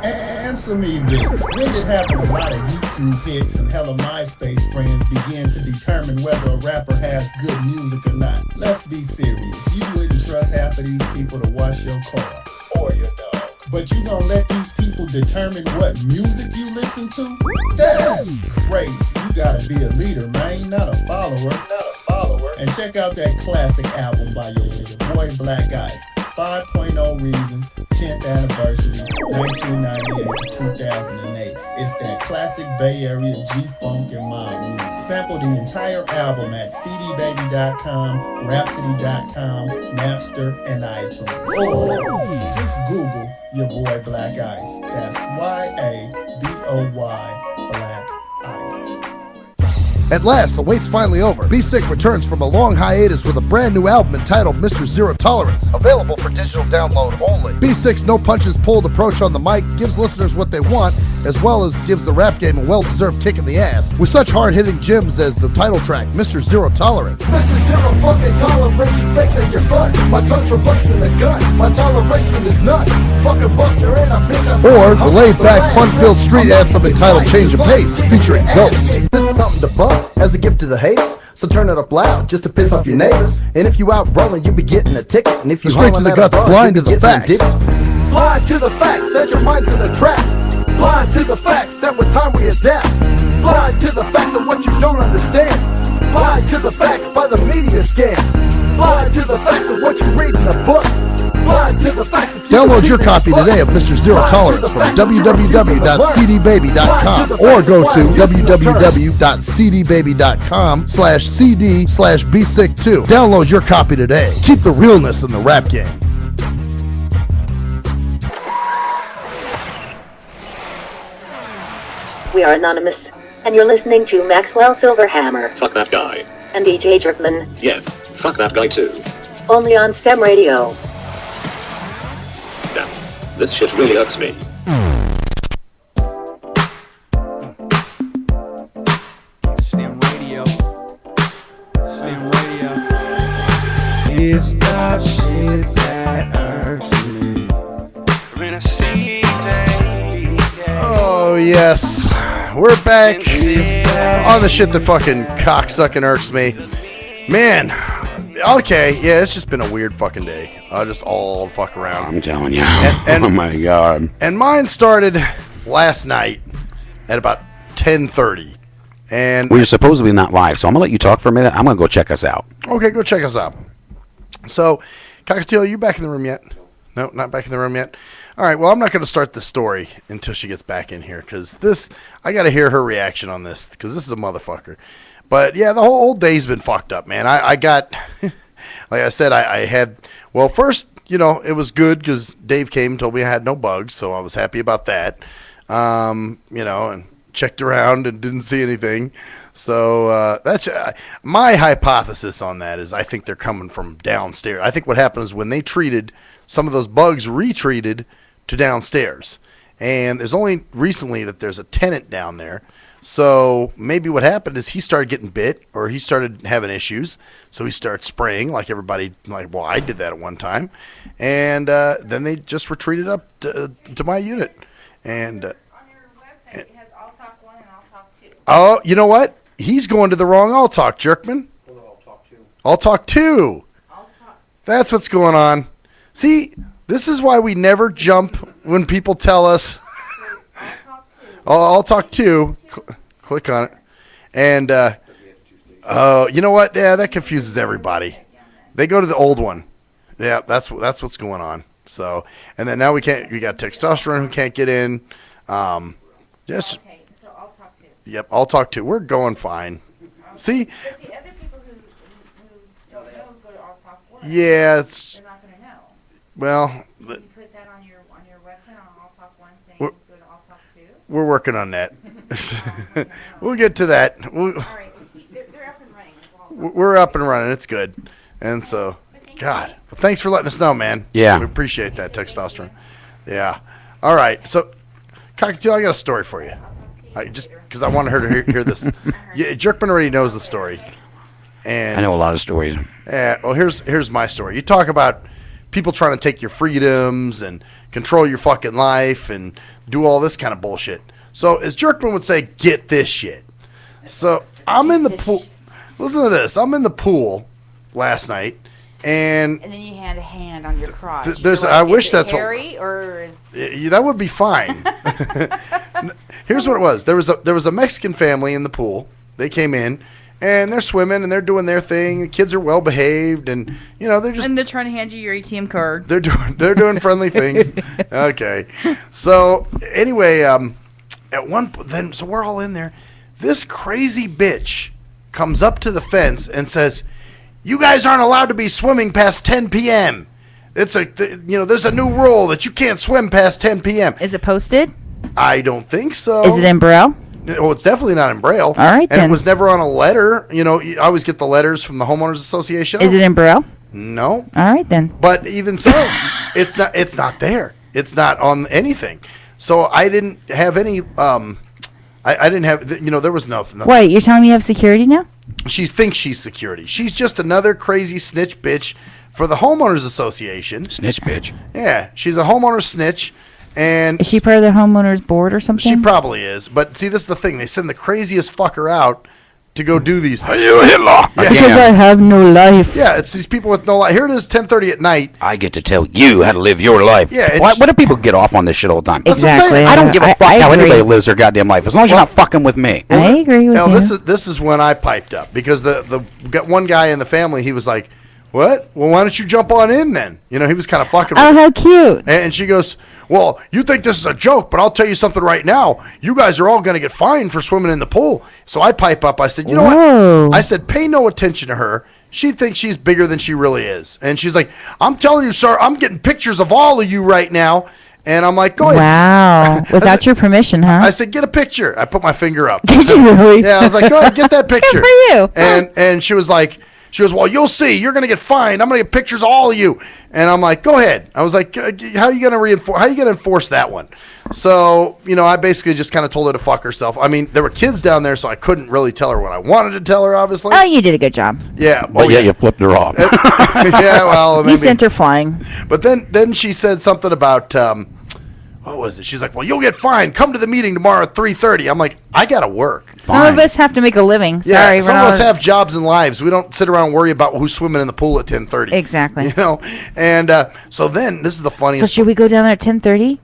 Answer me this. When did having a lot of YouTube hits and hella MySpace friends begin to determine whether a rapper has good music or not? Let's be serious. You wouldn't trust half of these people to wash your car or your dog. But you gonna let these people determine what music you listen to? That's crazy. You gotta be a leader, man, not a follower. And check out that classic album by your boy Black Ice, 5.0 Reasons, 10th anniversary, 1998 to 2008. It's that classic Bay Area G-Funk and mob music. Sample the entire album at cdbaby.com, rhapsody.com, Napster, and iTunes. Or just Google your boy Black Ice. That's Y-A-B-O-Y, Black Ice. At last, the wait's finally over. Be Sick returns from a long hiatus with a brand new album entitled Mr. Zero Tolerance. Available for digital download only. Be Sick's no punches pulled approach on the mic gives listeners what they want, as well as gives the rap game a well-deserved kick in the ass. With such hard-hitting gems as the title track, Mr. Zero Tolerance. Mr. Zero fucking tolerance, you fakes at your butt. My tongue's replacing the gun. My toleration is none. Fuck a buster and a bitch. Or the laid-back, fun-filled street anthem entitled Change of Pace, featuring Ghost. This is something to bump as a gift to the haters. So turn it up loud just to piss off your neighbors. And if you out rolling, you be getting a ticket. And if you Straight to the guts, blind to the facts. Blind to the facts that your mind's in a trap. Blind to the facts that with time we adapt. Blind to the facts of what you don't understand. Blind to the facts by the media scans. Blind to the facts of what you read in a book. Blind to the facts of Download your copy today of Mr. Zero Tolerance from www.cdbaby.com or go to www.cdbaby.com/cd/bsick2. Download your copy today. Keep the realness in the rap game. We are anonymous, and you're listening to Maxwell Silverhammer. Fuck that guy. And DJ Jerkman. Yeah, fuck that guy too. Only on STEM Radio. Damn, this shit really hurts me. STIMRadio. STIMRadio. It's the shit that hurts me. Oh, yes. We're back on the shit that fucking cocksucking irks me. Man, okay, yeah, it's just been a weird fucking day. Just all fuck around. I'm telling you. And, oh, my God. And mine started last night at about 10:30. And We're supposedly not live, so I'm going to let you talk for a minute. I'm going to go check us out. Okay, go check us out. So, Cockatiel, are you back in the room yet? No, not back in the room yet? All right, well, I'm not going to start the story until she gets back in here, because I got to hear her reaction on this, because this is a motherfucker. But, yeah, the whole day's been fucked up, man. I got, like I said, I had, well, first, you know, it was good, because Dave came and told me I had no bugs, so I was happy about that. You know, and checked around and didn't see anything. So that's my hypothesis on that is I think they're coming from downstairs. I think what happened is when they treated some of those bugs retreated to downstairs. And there's only recently that there's a tenant down there. So maybe what happened is he started getting bit or he started having issues. So he started spraying like everybody, like, well, I did that at one time. And then they just retreated up to my unit. And oh, you know what? He's going to the wrong All Talk, Jerkman. All Talk 2. That's what's going on. See, this is why we never jump when people tell us. All Talk 2. Click on it. And, you know what? Yeah, that confuses everybody. They go to the old one. Yeah, that's what's going on. So, and then now we got testosterone who can't get in. Just. Yep, I'll talk to. We're going fine. See? But the other people who don't know go to All Talk 1. Yeah, it's. They're not going to know. Well. Can you put that on your website on All Talk 1 saying go to All Talk 2? We're working on that. We'll get to that. All right, they're up and running. We're up and running. It's good. And so, God, well, thanks for letting us know, man. Yeah. We appreciate that, testosterone. Yeah. All right. So, Cockatiel, I got a story for you. Just because I wanted her to hear this. Yeah, Jerkman already knows the story. And I know a lot of stories. Yeah, well, here's my story. You talk about people trying to take your freedoms and control your fucking life and do all this kind of bullshit. So, as Jerkman would say, get this shit. So, I'm in the pool. Listen to this. I'm in the pool last night. And then you had a hand on your crotch. I wish that's hairy or that would be fine. Here's what it was. There was a Mexican family in the pool. They came in and they're swimming and they're doing their thing. The kids are well behaved and you know they're trying to hand you your ATM card. They're doing friendly things. Okay. So anyway, so we're all in there. This crazy bitch comes up to the fence and says, "You guys aren't allowed to be swimming past 10 p.m. There's a new rule that you can't swim past 10 p.m." Is it posted? I don't think so. Is it in Braille? Oh, it's definitely not in Braille. All right, and then. it was never on a letter. You know, I always get the letters from the homeowners association. Is it in Braille? No. All right then. But even so, it's not. It's not there. It's not on anything. So I didn't have any. I didn't have. You know, there was nothing. Wait, you're telling me you have security now? She thinks she's security. She's just another crazy snitch bitch for the homeowners association. Snitch bitch. Yeah, she's a homeowner snitch. And Is she part of the homeowners board or something? she probably is. But see, this is the thing. They send the craziest fucker out to go do these things. Are you a Hitler? Yeah. Because I have no life. Yeah, it's these people with no life. Here it is, 10:30 at night. I get to tell you how to live your life. Yeah, What do people get off on this shit all the time? That's what I'm saying. Exactly. I don't give a fuck I how agree. anybody lives their goddamn life, as long as you're not fucking with me. I agree with Now, you. this is when I piped up because the got one guy in the family. He was like, "What? Well, why don't you jump on in then?" You know, he was kind of fucking. Oh, with how cute. And she goes, "Well, you think this is a joke, but I'll tell you something right now. You guys are all going to get fined for swimming in the pool." So I pipe up. I said, "You know Whoa. what?" I said, "Pay no attention to her. She thinks she's bigger than she really is." And she's like, "I'm telling you, sir, I'm getting pictures of all of you right now." And I'm like, "Go ahead." Wow. Without your permission, huh? I said, "Get a picture." I put my finger up. Did you really? Yeah, I was like, "Go ahead, get that picture." Good for you. And she was like, she goes, "Well, you'll see. You're gonna get fined. I'm gonna get pictures of all of you." And I'm like, "Go ahead." I was like, "How are you gonna reinforce? How are you gonna enforce that one?" So you know, I basically just kind of told her to fuck herself. I mean, there were kids down there, so I couldn't really tell her what I wanted to tell her. Obviously. Oh, you did a good job. Yeah. But yeah, you flipped her off. Yeah. Well, maybe. You sent her flying. But then she said something about what was it? She's like, "Well, you'll get fined. Come to the meeting tomorrow at 3:30." I'm like, "I gotta work." Some of us have to make a living. Sorry, Yeah, we're some of not. us have jobs and lives. We don't sit around and worry about who's swimming in the pool at 10:30. Exactly. You know, and so then this is the So funniest. should we go down there at 10:30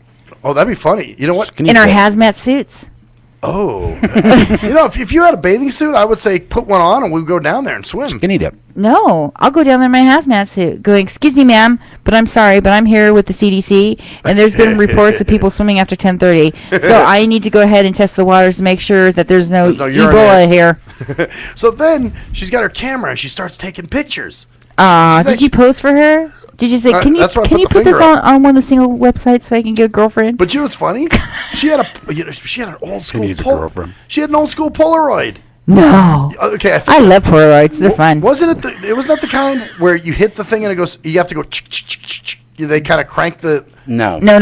Oh, that'd be funny. You know what? in our hazmat suits? Oh, you know, if you had a bathing suit, I would say put one on and we'd go down there and swim. Skinny dip. No, I'll go down there in my hazmat suit. Going, excuse me, ma'am, but I'm sorry, but I'm here with the CDC, and there's been reports of people swimming after 10:30. So I need to go ahead and test the waters to make sure that there's no urine Ebola there. here. So then she's got her camera and she starts taking pictures. She's Did like- you pose for her? Did you say, can you that's where I can put you the put this finger up. on one of the single websites so I can get a girlfriend? But you know what's funny? She had an old school. needs a girlfriend. She had an old school Polaroid. No. Okay, I love Polaroids. They're fun. Wasn't it? It was not the kind where you hit the thing and it goes. You have to go. They kind of crank the. No. No.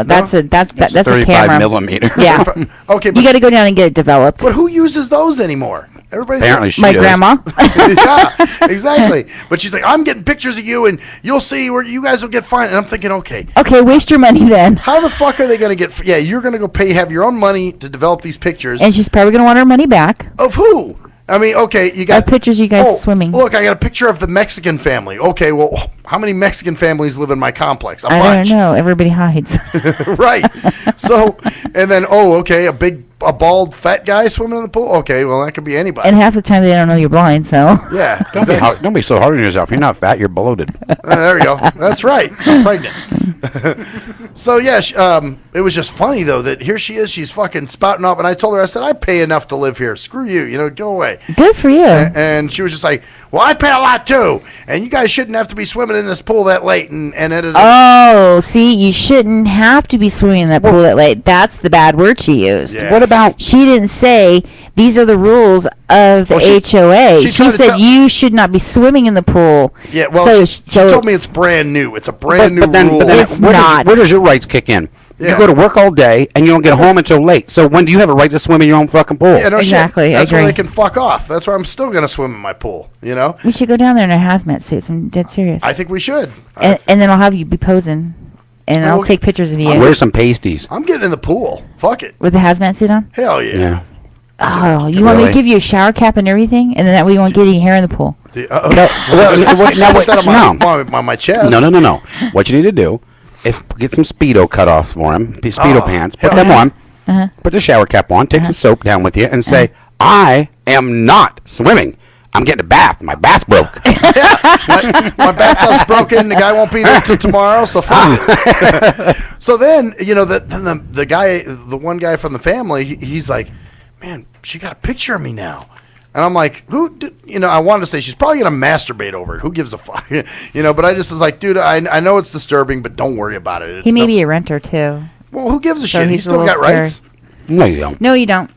That's a 35 camera. millimeter. Yeah. Okay, You but, got to go down and get it developed. but who uses those anymore? Everybody's Apparently she My does. grandma. Yeah, exactly. But she's like, "I'm getting pictures of you, and you'll see where you guys will get fined." And I'm thinking, okay, Okay, waste your money then. how the fuck are they going to get? Yeah, you're going to go have your own money to develop these pictures And she's probably going to want her money back. of who? I mean, okay, you got Of pictures of you guys swimming. Look, I got a picture of the Mexican family. Okay, well, how many Mexican families live in my complex? A I bunch. don't know. Everybody hides. Right. So, and then, okay, a bald fat guy swimming in the pool. Okay, well, that could be anybody. And half the time they don't know you're blind, so. Yeah. Don't be so hard on yourself. You're not fat. You're bloated. There we go. That's right. I'm pregnant. So, yeah, it was just funny, though, that here she is. She's fucking spouting off. And I told her, I said, I pay enough to live here. Screw you. You know, go away. Good for you. And she was just like, well, I pay a lot, too. And you guys shouldn't have to be swimming in this pool that late. And ended up. Oh, see, you shouldn't have to be swimming in that pool that late. That's the bad word she used. Yeah. What about She didn't say these are the rules of the Well, HOA. she She tried to said tell- you should not be swimming in the pool. Yeah, well, So she told me it's brand new. It's a brand new rule. It's not. where does your rights kick in? Yeah. You go to work all day and you don't get home until late. So when do you have a right to swim in your own fucking pool? Yeah, no Exactly, shit. I That's where they agree. can fuck off. That's where I'm still going to swim in my pool, you know? We should go down there in our hazmat suits. I'm dead serious. I think we should. And then I'll have you be posing. And I'll take pictures of you. Wear some pasties. I'm getting in the pool. Fuck it. With the hazmat suit on? Hell yeah. Yeah. Oh, you want me to Really? give you a shower cap and everything? And then that way you won't get any hair in the pool. The, Well, now put that on no. my chest. No. What you need to do is get some Speedo cutoffs for him, Speedo Oh, pants, put hell them yeah. on, Uh-huh. put the shower cap on, take some soap down with you, and say, I am not swimming. I'm getting a bath. My bath broke. my bathtub's broken. The guy won't be there till tomorrow, so fuck it. So then, you know, the guy, the one guy from the family, he's like, man, she got a picture of me now. And I'm like, you know, I wanted to say she's probably going to masturbate over it. Who gives a fuck? You know, but I just was like, dude, I know it's disturbing, but don't worry about it. He may be a renter, too. Well, who gives a So shit? He's he's a still little got rights. No, you don't. No, you don't.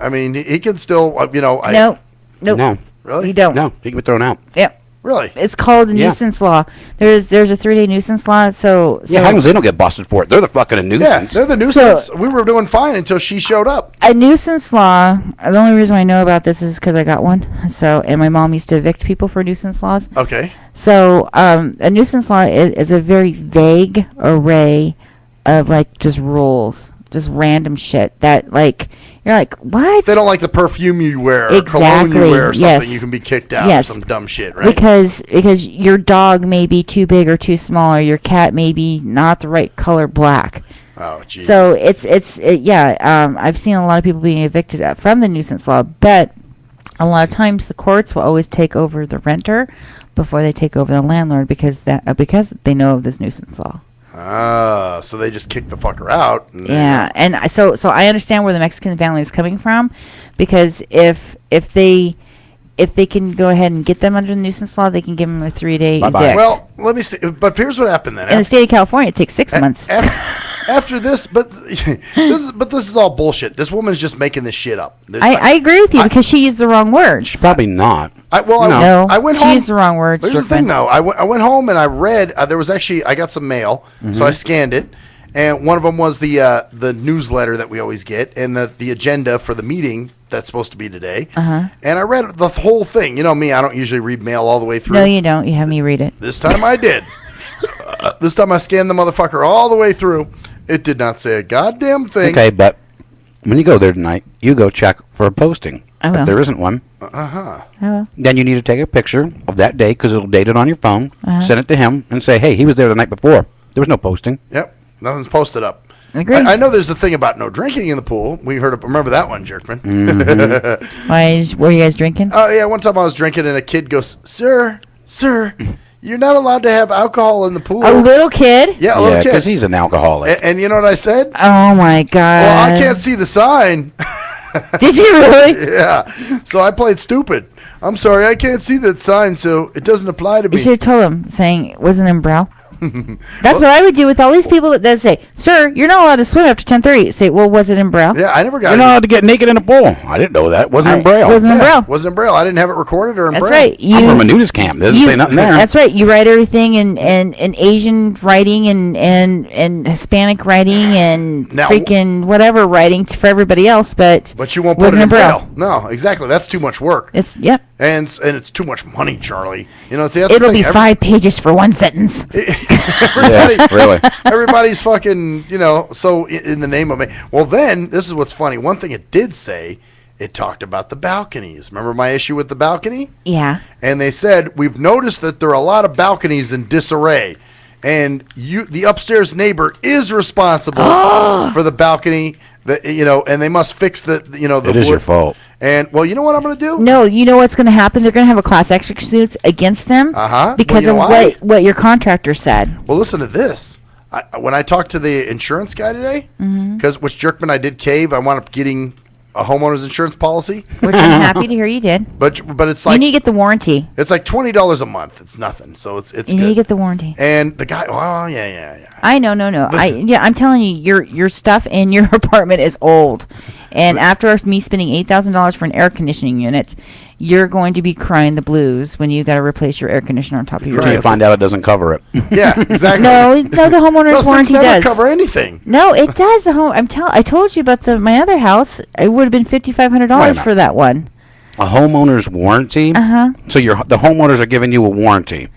I mean, he can still, Nope. No. Really? You don't. No, he can be thrown out. Yep. Really? It's called a nuisance law. There's a 3-day nuisance law. So Yeah, how come they don't get busted for it? They're the fucking nuisance. Yeah, they're the nuisance. We were doing fine until she showed up. a nuisance law. The only reason I know about this is because I got one. So, and my mom used to evict people for nuisance laws. Okay. So, a nuisance law is a very vague array of like just rules, just random shit that like you're like, what? If they don't like the perfume you wear, or cologne you wear, or something, you can be kicked out. Yes. Or some dumb shit, right? Because your dog may be too big or too small, or your cat may be not the right color black. Oh, geez. So I've seen a lot of people being evicted from the nuisance law, but a lot of times the courts will always take over the renter before they take over the landlord because they know of this nuisance law. So they just kick the fucker out. And so I understand where the Mexican family is coming from, because if they can go ahead and get them under the nuisance law, they can give them a 3-day evict. Well, let me see. But here's what happened then. In the state of California, it takes 6 months. After this, this is all bullshit. This woman's just making this shit up. I agree with you because she used the wrong words. Probably not. I went home. She used the wrong words. Here's the thing, though. I went home and I read. There was actually I got some mail, so I scanned it, and one of them was the newsletter that we always get, and the agenda for the meeting that's supposed to be today. And I read the whole thing. You know me, I don't usually read mail all the way through. No, you don't. You have me read it. This time I did. This time I scanned the motherfucker all the way through. It did not say a goddamn thing. Okay, but when you go there tonight, you go check for a posting. I will. If there isn't one, I will. then you need to take a picture of that day because it'll date it on your phone, send it to him, and say, hey, he was there the night before. There was no posting. Yep, nothing's posted up. Agree. I know there's a thing about no drinking in the pool. We remember that one, Jerkman. Why were you guys drinking? Oh, yeah, one time I was drinking and a kid goes, Sir, you're not allowed to have alcohol in the pool. A little kid? Yeah, a little kid. because he's an alcoholic. And you know what I said? Oh, my God. Well, I can't see the sign. Did you really? Yeah. So I played stupid. I'm sorry, I can't see that sign, so it doesn't apply to me. You should have told him, saying it wasn't in Braille. That's what I would do with all these people that say, "Sir, you're not allowed to swim after 10:30." Say, "Well, was it in Braille?" Yeah, I never got. You're not allowed to get naked in a pool. I didn't know that. Wasn't in Braille. Wasn't in Braille. Wasn't in Braille. I didn't have it recorded or in That's Braille. right. I'm from a nudist camp. Doesn't say nothing there. That's right. You write everything in Asian writing and Hispanic writing and Now- freaking whatever writing for everybody else, but you won't put wasn't it in Braille. No, exactly. That's too much work. It's yep. And it's too much money, Charlie. You know, see, that's It'll the thing. be 5 pages for one sentence. Everybody, really. Everybody's fucking, so in the name of it. Well, then, this is what's funny. One thing it did say, it talked about the balconies. Remember my issue with the balcony? Yeah. And they said, we've noticed that there are a lot of balconies in disarray. And the upstairs neighbor is responsible for the balcony. And they must fix the It is your wood. fault. And, well, you know what I'm going to do? No, you know what's going to happen? They're going to have a class action suits against them because Well, you know of why? what your contractor said. Well, listen to this. When I talked to the insurance guy today, because which Jerkman I did cave, I wound up getting a homeowner's insurance policy. Which I'm happy to hear you did. But it's You like need to get the warranty. it's like $20 a month. It's nothing. So it's You good. need to get the warranty. And the guy, oh yeah. I know, no. I'm telling you, your stuff in your apartment is old, and after me spending $8,000 for an air conditioning unit, you're going to be crying the blues when you got to replace your air conditioner on top of your Until you roof. find out it doesn't cover it. Yeah, exactly. No, the homeowner's Those warranty things never does cover anything. No, it does. I told you about my other house. It would have been Wait a $5,500 minute. for that one. A homeowner's warranty? So the homeowners are giving you a warranty.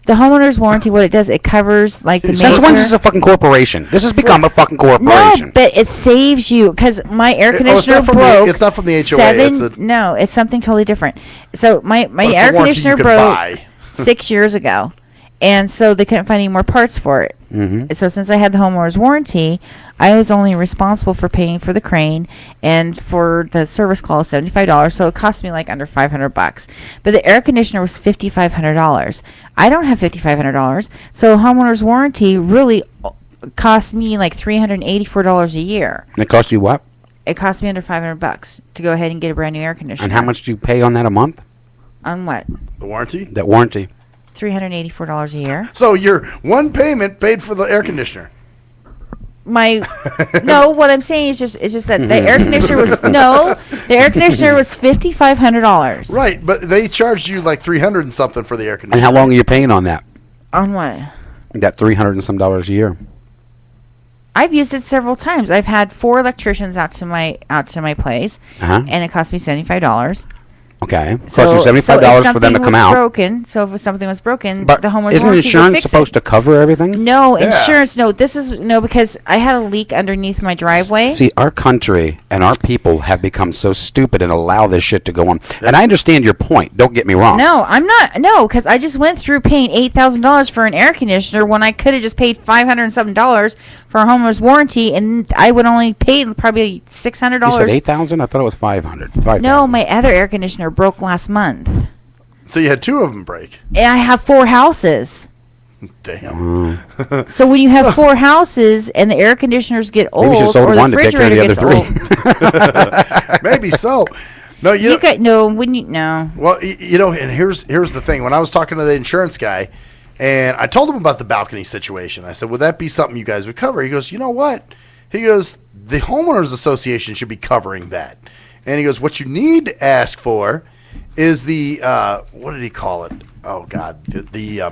The homeowner's warranty, what it does, it covers like the Since when is major. this a fucking corporation? This has become a fucking corporation. No, but it saves you because my air it's conditioner not from broke. it's not from the HOA. No, it's something totally different. So my But it's a air warranty conditioner you can broke buy. 6 years ago, and so they couldn't find any more parts for it. So since I had the homeowner's warranty, I was only responsible for paying for the crane and for the service call of $75. So it cost me like under $500. But the air conditioner was $5,500. I don't have $5,500, so homeowner's warranty really cost me like $384 a year. And it cost you what? It cost me under $500 to go ahead and get a brand new air conditioner. And how much do you pay on that a month? On what? The warranty? That warranty. $384 a year. So your one payment paid for the air conditioner. No, what I'm saying is just that the air conditioner was the The air conditioner was $5,500. Right, but they charged you like $300 and something for the air And conditioner. how long are you paying on that? On what? That $300 and some dollars a year. I've used it several times. I've had 4 electricians out to my place, and it cost me $75. Okay, cost you $75 for them to come out. Broken. So if something was broken, But the homeowner's isn't warranty would insurance fix supposed to cover everything? No, insurance. No, because I had a leak underneath my driveway. See, our country and our people have become so stupid and allow this shit to go on. And I understand your point. Don't get me wrong. No, I'm not. No, because I just went through paying $8,000 for an air conditioner when I could have just paid $500 and something for a homeowner's warranty, and I would only pay probably $600. You said 8,000? I thought it was 500. No, my other air conditioner broke last month. So you had 2 of them break. And I have 4 houses. Damn. So when you have 4 houses and the air conditioners get old, Maybe you just sold or one the to take care of refrigerator the other 3. Maybe so. No, no. Well, and here's the thing. When I was talking to the insurance guy, and I told him about the balcony situation, I said, "Would that be something you guys would cover?" He goes, "You know what?" He goes, "The homeowners association should be covering that." And he goes, "What you need to ask for is the what did he call it? Oh God, the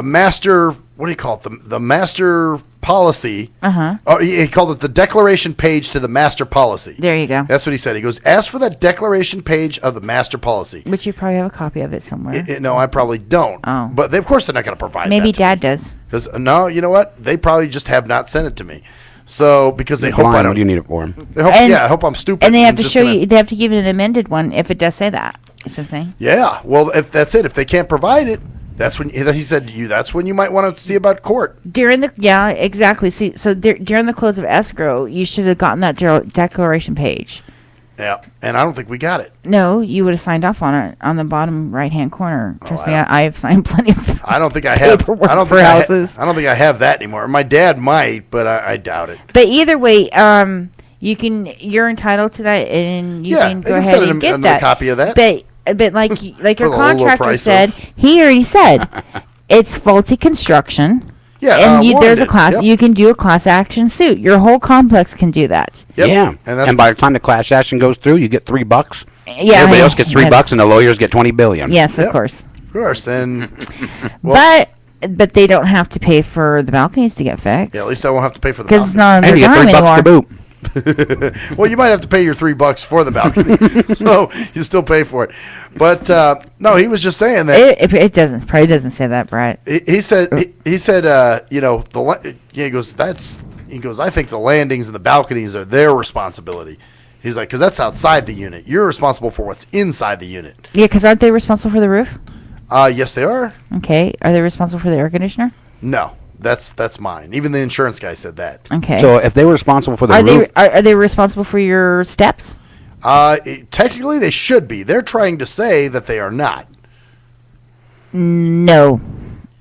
master. What do you call it? The master policy. Oh, he called it the declaration page to the master policy. There you go. That's what he said. He goes, ask for that declaration page of the master policy. But you probably have a copy of it somewhere. No, I probably don't. Oh. But of course they're not going to provide Maybe that Dad does. Because, no, you know what? They probably just have not sent it to me. So, because they hope I don't. What do you need it for? They hope, I hope I'm stupid. And they have to show you, they have to give you an amended one if it does say that. Is something. Yeah, well, if that's it. If they can't provide it, that's when he said that's when you might want to see about court. Exactly. See, so during the close of escrow, you should have gotten that declaration page. Yeah, and I don't think we got it. No, you would have signed off on it on the bottom right-hand corner. Trust me, I have signed plenty of. I don't think I have. I don't think I have that anymore. My dad might, but I doubt it. But either way, you're entitled to that, and you can go ahead and get that. Copy of that. But like your contractor said, he already said it's faulty construction. Yeah, and there's a class. Yep. You can do a class action suit. Your whole complex can do that. Yep. Yeah, and by the time the class action goes through, you get $3. Yeah, everybody else gets $3, and the lawyers get $20 billion. Yes, of course. Of course, and but they don't have to pay for the balconies to get fixed. Yeah, at least I won't have to pay for the balcony. Because it's not on their dime anymore. To boot. Well, you might have to pay your $3 for the balcony, so you still pay for it. But no, he was just saying that it probably doesn't say that, Brett. He said he said he goes I think the landings and the balconies are their responsibility. He's like, because that's outside the unit. You're responsible for what's inside the unit. Yeah, because aren't they responsible for the roof? Yes, they are. Okay, are they responsible for the air conditioner? No. That's mine. Even the insurance guy said that. Okay. So if they were responsible for the roof, are they responsible for your steps? Technically, they should be. They're trying to say that they are not. No,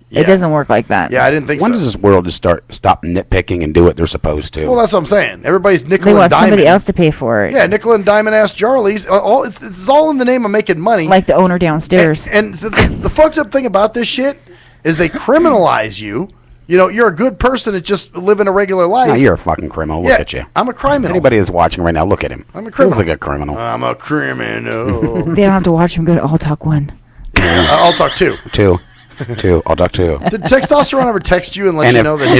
it doesn't work like that. Yeah, I didn't think. When does this world just stop nitpicking and do what they're supposed to? Well, that's what I'm saying. Everybody's nickel they and want diamond. Somebody else to pay for it. Yeah, nickel and diamond ass Charlie's. It's all in the name of making money. Like the owner downstairs. And the fucked up thing about this shit is they criminalize you. You know, you're a good person at just living a regular life. No, you're a fucking criminal. Look at you. I'm a criminal. Anybody that's watching right now, look at him. I'm a criminal. He looks like a criminal. I'm a criminal. They don't have to watch him. Go to All Talk 1. I'll talk 2. 2. I'll talk 2. Did Testosterone ever text you and let you know that I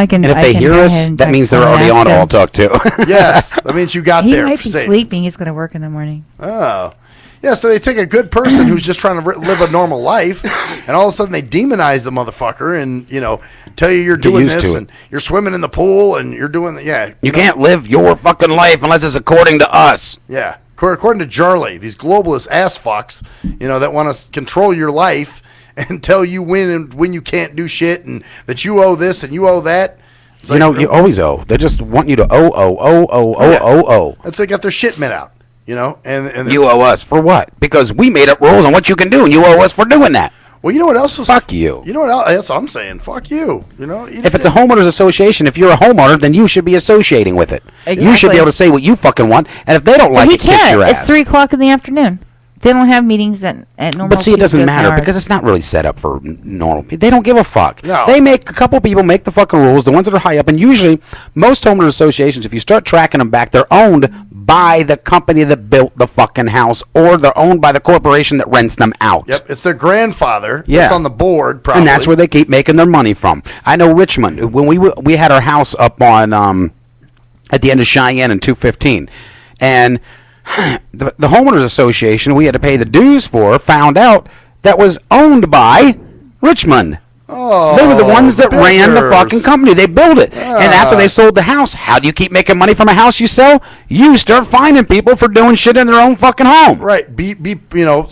don't know. If they hear us, that means they're already on All Talk 2. Yes, that means you got there. He might be sleeping. He's going to work in the morning. Oh. Yeah, so they take a good person who's just trying to live a normal life, and all of a sudden they demonize the motherfucker and, tell you you're doing this, and you're swimming in the pool, and you're doing You can't live your fucking life unless it's according to us. Yeah. According to Charlie, these globalist ass fucks, that want to control your life and tell you when you can't do shit, and that you owe this and you owe that. It's you always owe. They just want you to owe. That's they got their shit met out. And you owe us for what? Because we made up rules on what you can do, and you owe us for doing that. Well, you know what else was... Fuck you. You know what else? That's what I'm saying. Fuck you. If it's a homeowners association, if you're a homeowner, then you should be associating with it. Exactly. You should be able to say what you fucking want, and if they don't like it, kiss your ass. It's 3 o'clock in the afternoon. They don't have meetings at normal. But see, it doesn't matter because it's not really set up for normal people. They don't give a fuck. No. They make a couple people make the fucking rules, the ones that are high up, and usually most homeowner associations, if you start tracking them back, they're owned by the company that built the fucking house, or they're owned by the corporation that rents them out. Yep, it's their grandfather Yeah. that's on the board, probably. And that's where they keep making their money from. I know Richmond, when we had our house up on at the end of Cheyenne in 215, and the homeowners association we had to pay the dues for found out that was owned by Richmond. Oh, they were the ones that ran the biggers. fucking company. They built it. And after they sold the house, how do you keep making money from a house you sell? You start finding people for doing shit in their own fucking home. Right.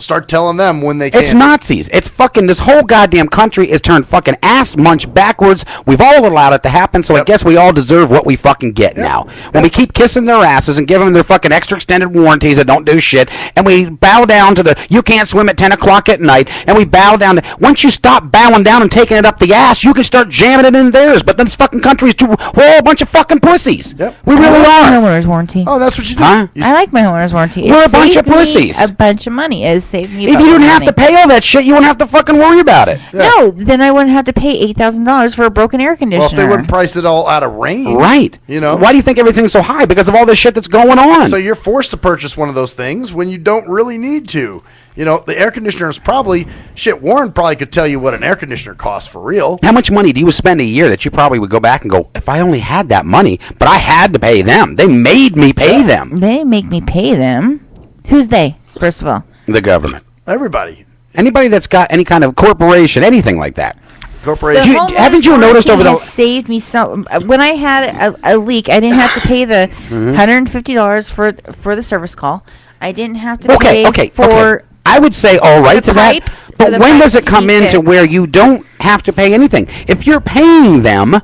Start telling them when they It's can't. Nazis. It's fucking, this whole goddamn country is turned fucking ass munch backwards. We've all allowed it to happen, so I guess we all deserve what we fucking get now. When we keep kissing their asses and giving them their fucking extra extended warranties that don't do shit, and we bow down to the, you can't swim at 10 o'clock at night, and we bow down to, once you stop bowing down and taking it up the ass, you can start jamming it in theirs, but then this fucking country's we're all a bunch of fucking pussies. Yep. We really I like my are. homeowner's warranty. Oh, that's what you do. Huh? I like my homeowner's warranty. We're It a bunch saved of me pussies. A bunch of money. It saved me. If you didn't have to pay all that shit, you wouldn't have to fucking worry about it. No, then I wouldn't have to pay $8,000 for a broken air conditioner. Well, if they wouldn't price it all out of range. Right. You know? Why do you think everything's so high? Because of all this shit that's going on. So you're forced to purchase one of those things when you don't really need to. You know, the air conditioner is probably, Warren probably could tell you what an air conditioner costs for real. How much money do you spend a year that you probably would go back and go, if I only had that money, but I had to pay them. They made me pay them. They didn't make me pay them. Who's they, first of all? The government. Everybody. Anybody that's got any kind of corporation, anything like that. Corporation. Haven't you noticed over the... has saved me so... When I had a leak, I didn't have to pay the $150 for the service call. I didn't have to pay for... I would say all right the to that, pipes, but for the when does pipes it come to be into fixed. where you don't have to pay anything? If you're paying them,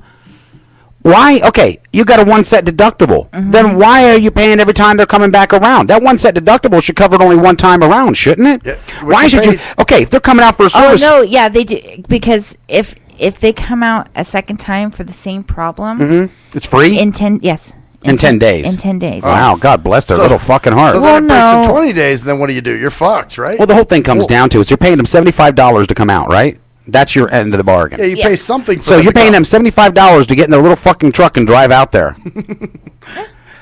why? Okay, you got a one-set deductible. Then why are you paying every time they're coming back around? That one-set deductible should cover it only one time around, shouldn't it? Yeah, Why should you? Okay, if they're coming out for a service... Oh, no, yeah, they do. Because if they come out a second time for the same problem... It's free? In 10 days. In 10 days. In 10 days. Wow, yes. God bless their little fucking hearts. So then it breaks in 20 days, and then what do? You're fucked, right? Well, the whole thing comes down to is you're paying them $75 to come out, right? That's your end of the bargain. Yeah, you pay something for So them you're to paying come. them $75 to get in their little fucking truck and drive out there.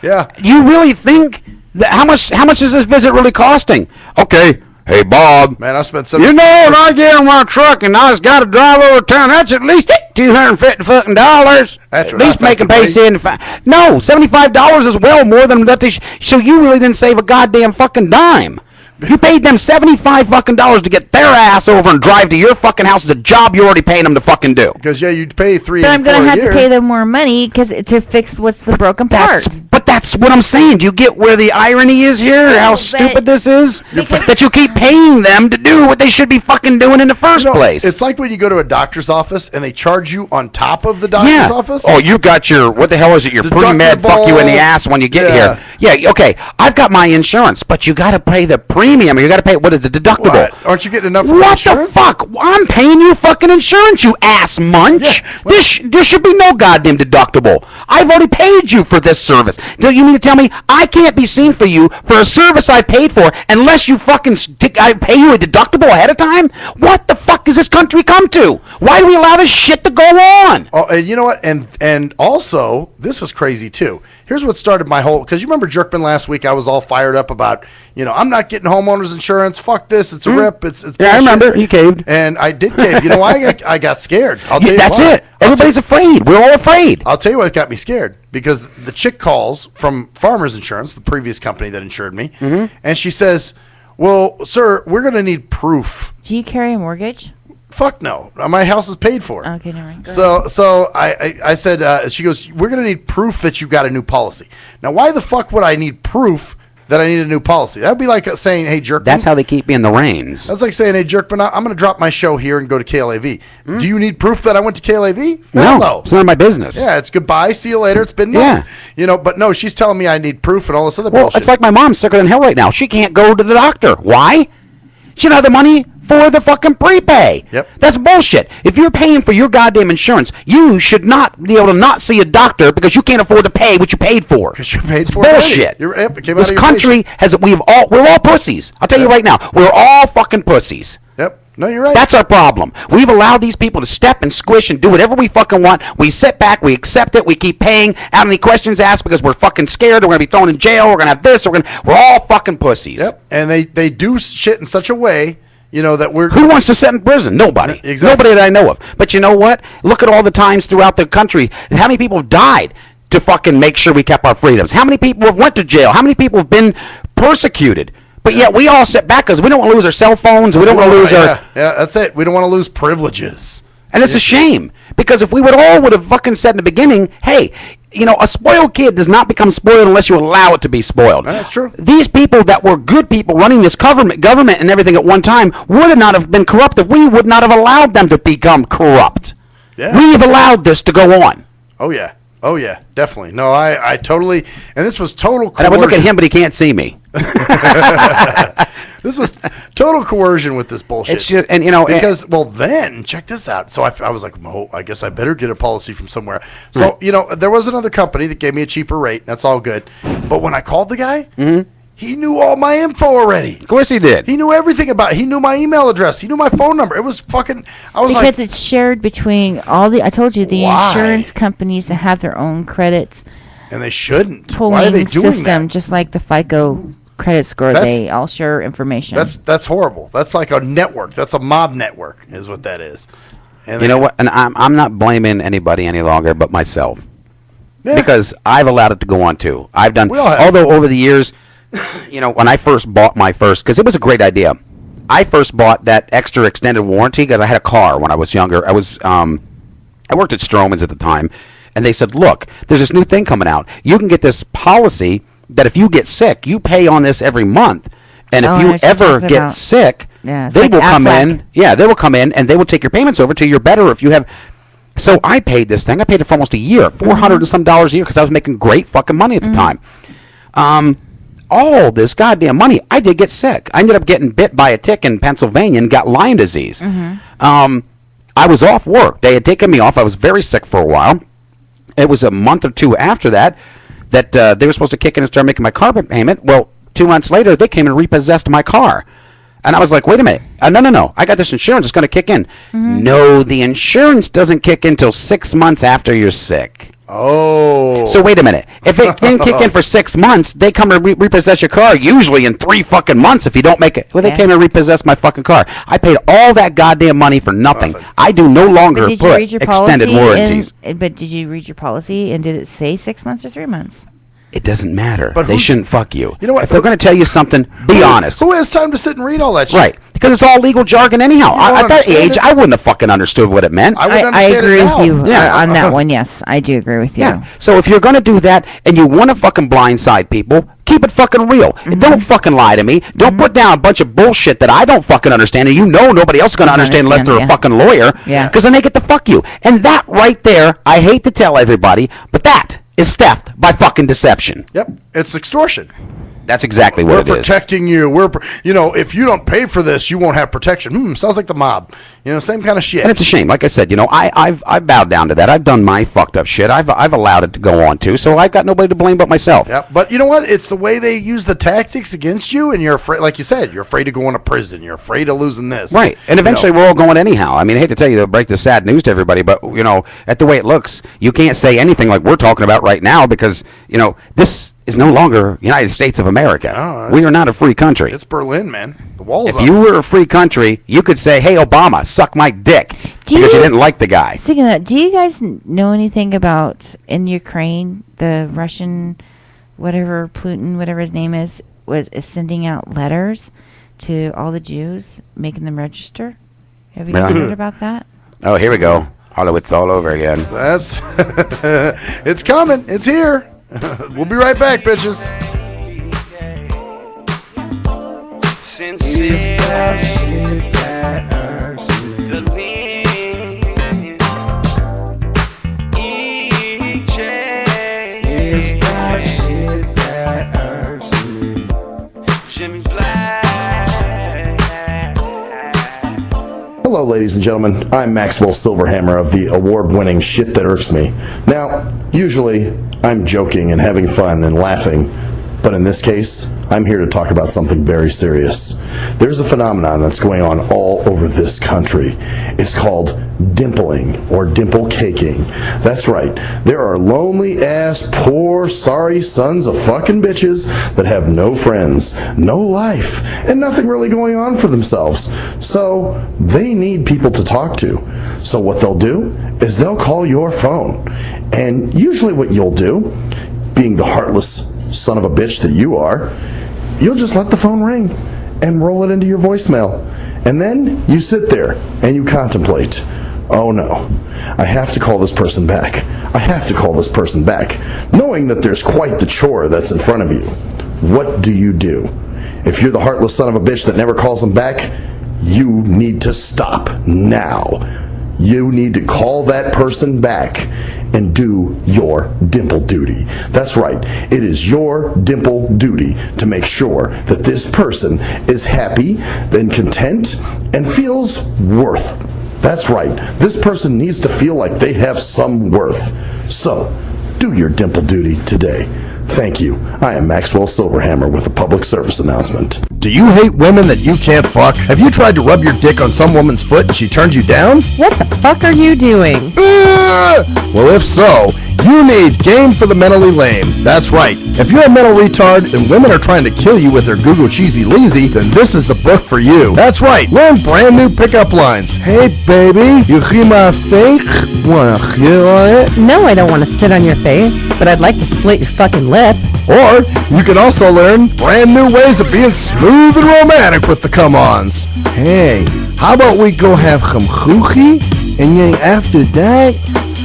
Yeah. You really think that how much is this visit really costing? Okay, hey Bob. Man, I spent You know, when I get in my truck and I just got to drive over town, that's at least $250 fucking dollars. That's At what I least make them pay fucking $75. No, $75 is well more than that. So you really didn't save a goddamn fucking dime. You paid them $75 fucking dollars to get their ass over and drive to your fucking house, the job you're already paying them to fucking do. Because you'd pay $384 But I'm going to have a year. to pay them more money to fix what's the broken part. But that's what I'm saying. Do you get where the irony is here? How stupid this is? That you keep paying them to do what they should be fucking doing in the first place. It's like when you go to a doctor's office and they charge you on top of the doctor's office. Oh, you got your, what the hell is it? Your pre-med fuck you in the ass when you get here. Yeah, okay. I've got my insurance, but you got to pay the premium. You got to pay, what is the deductible? What? Aren't you getting enough for What insurance? the fuck? I'm paying you fucking insurance, you ass munch. There should be no goddamn deductible. I've already paid you for this service. Do you mean to tell me I can't be seen for you for a service I paid for unless you fucking I pay you a deductible ahead of time? What the fuck does this country come to? Why do we allow this shit to go on? Oh, and you know what? And also, this was crazy too. Here's what started my whole, because you remember Jerkman last week, I was all fired up about, I'm not getting homeowners insurance. Fuck this. It's a rip. It's Yeah, I bullshit. remember. You caved. And I did cave. You know why? I got scared. I'll tell you That's why. it. Everybody's afraid. We're all afraid. I'll tell you what got me scared. Because the chick calls from Farmers Insurance, the previous company that insured me, and she says, well, sir, we're going to need proof. Do you carry a mortgage? Fuck no. My house is paid for. Okay, never mind. Go ahead. So I said, she goes, we're going to need proof that you got a new policy. Now, why the fuck would I need proof that I need a new policy? That would be like saying, hey, Jerkman. That's how they keep me in the reins. That's like saying, hey, Jerkman, I'm going to drop my show here and go to KLAV. Do you need proof that I went to KLAV? Hell no. It's none of my business. Yeah, it's goodbye. See you later. It's been nice. But no, she's telling me I need proof and all this other Well, bullshit. it's like my mom's sicker than hell right now. She can't go to the doctor. Why? She don't have the money for the fucking prepay. Yep. That's bullshit. If you're paying for your goddamn insurance, you should not be able to not see a doctor because you can't afford to pay what you paid for. Because you paid for bullshit. it. This country we're all pussies. I'll tell you right now, we're all fucking pussies. Yep. No, you're right. That's our problem. We've allowed these people to step and squish and do whatever we fucking want. We sit back, we accept it, we keep paying. Out any questions asked because we're fucking scared. We're going to be thrown in jail. We're going to have this. We're all fucking pussies. Yep. And they do shit in such a way, that we're... Who wants to sit in prison? Nobody. Exactly. Nobody that I know of. But you know what? Look at all the times throughout the country. How many people have died to fucking make sure we kept our freedoms? How many people have went to jail? How many people have been persecuted? But yet we all sit back because we don't want to lose our cell phones. We don't want to lose our... Yeah, that's it. We don't want to lose privileges. And it's a shame. Because if we would have fucking said in the beginning, hey, a spoiled kid does not become spoiled unless you allow it to be spoiled. That's true. These people that were good people running this government and everything at one time would not have been corrupt if we would not have allowed them to become corrupt. Yeah. We have allowed this to go on. Oh, yeah, definitely. No, I totally... And this was total coercion. And I would look at him, but he can't see me. This was total coercion with this bullshit. It's just, because then check this out. So I was like, well, I guess I better get a policy from somewhere. So there was another company that gave me a cheaper rate. That's all good. But when I called the guy, he knew all my info already. Of course he did. He knew everything about it. He knew my email address. He knew my phone number. It was fucking. Because it's shared between all the. I told you the insurance companies that have their own credits. And they shouldn't. Why are they doing system, that? just like the FICO credit score, they all share information. That's horrible. That's like a network. That's a mob network, is what that is. And you know what? And I'm not blaming anybody any longer but myself. Yeah. Because I've allowed it to go on too. I've done. Although over the years, when I first bought my first, because it was a great idea. I first bought that extra extended warranty because I had a car when I was younger. I worked at Stroman's at the time, and they said, look, there's this new thing coming out. You can get this policy that if you get sick, you pay on this every month. And if you ever get sick, they will come in. Yeah, they will come in, and they will take your payments over till you're better if you have... So I paid this thing. I paid it for almost a year, $400 and some a year, because I was making great fucking money at the time. All this goddamn money, I did get sick. I ended up getting bit by a tick in Pennsylvania and got Lyme disease. I was off work. They had taken me off. I was very sick for a while. It was a month or two after that they were supposed to kick in and start making my car payment. Well, 2 months later, they came and repossessed my car. And I was like, wait a minute. No. I got this insurance. It's going to kick in. No, the insurance doesn't kick in until 6 months after you're sick. Oh. So wait a minute. If it didn't kick in for 6 months, they come and repossess your car usually in 3 fucking months if you don't make it. Well, they came and repossessed my fucking car. I paid all that goddamn money for nothing. I do no longer put extended warranties. But did you read your policy, and did it say 6 months or 3 months? It doesn't matter. But they shouldn't fuck you. You know what? If they're going to tell you something, be honest. Who has time to sit and read all that shit? Right. Because it's all legal jargon anyhow. At that age, I wouldn't have fucking understood what it meant. I agree with you on that one. Yes, I do agree with you. Yeah. So if you're going to do that and you want to fucking blindside people, keep it fucking real. Don't fucking lie to me. Don't put down a bunch of bullshit that I don't fucking understand, and nobody else is going to understand unless they're a fucking lawyer. Yeah. Because then they get to fuck you. And that right there, I hate to tell everybody, but that is theft by fucking deception. Yep. It's extortion. That's exactly what it is. We're protecting you. If you don't pay for this, you won't have protection. Sounds like the mob. Same kind of shit. And it's a shame. Like I said, I've bowed down to that. I've done my fucked up shit. I've allowed it to go on too. So I've got nobody to blame but myself. Yeah. But you know what? It's the way they use the tactics against you, and you're afraid. Like you said, you're afraid of going to prison. You're afraid of losing this. Right. And eventually, we're all going anyhow. I mean, I hate to tell you to break the sad news to everybody, but at the way it looks, you can't say anything like we're talking about right now because this is no longer United States of America. No, we are not a free country. It's Berlin, man. The wall's up. If you were a free country, you could say, hey, Obama, suck my dick, because you didn't like the guy. Speaking of that, do you guys know anything about in Ukraine, the Russian, Putin, whatever his name is sending out letters to all the Jews, making them register? Have you guys heard about that? Oh, here we go. Hollywood's all over again. That's it's coming. It's here. We'll be right back, bitches. Hello, ladies and gentlemen. I'm Maxwell Silverhammer of the award-winning Shit That Irks Me. Now, usually, I'm joking and having fun and laughing, But in this case, I'm here to talk about something very serious. There's a phenomenon that's going on all over this country. It's called dimpling or dimple caking. That's right. There are lonely ass, poor, sorry sons of fucking bitches that have no friends, no life, and nothing really going on for themselves. So they need people to talk to. So what they'll do is they'll call your phone. And usually what you'll do, being the heartless son of a bitch that you are, you'll just let the phone ring and roll it into your voicemail. And then you sit there and you contemplate, oh no, I have to call this person back. I have to call this person back, knowing that there's quite the chore that's in front of you. What do? If you're the heartless son of a bitch that never calls them back, you need to stop now. You need to call that person back and do your dimple duty. That's right. It is your dimple duty to make sure that this person is happy and content and feels worth. That's right. This person needs to feel like they have some worth. So, do your dimple duty today. Thank you. I am Maxwell Silverhammer with a public service announcement. Do you hate women that you can't fuck? Have you tried to rub your dick on some woman's foot and she turned you down? What the fuck are you doing? Well, if so, you need Game for the Mentally Lame. That's right. If you're a mental retard and women are trying to kill you with their Google Cheesy Leezy, then this is the book for you. That's right. Learn brand new pickup lines. Hey, baby, you hear my face? Wanna hear on it? No, I don't want to sit on your face, but I'd like to split your fucking lip. Or you can also learn brand new ways of being smooth and romantic with the come-ons. Hey, how about we go have some choochie, and then after that,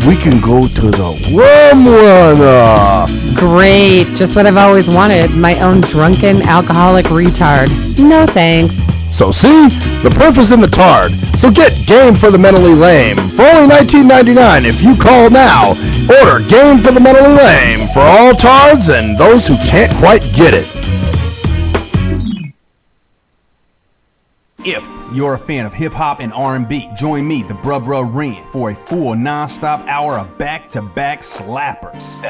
we can go to the rum runner. Great, just what I've always wanted. My own drunken alcoholic retard. No thanks. So see, the proof is in the tard. So get Game for the Mentally Lame for only $19.99 if you call now. Order Game for the Mentally Lame for all tards and those who can't quite get it. If you're a fan of hip-hop and R&B, join me, the Bruh Ren, for a full non-stop hour of back-to-back slappers.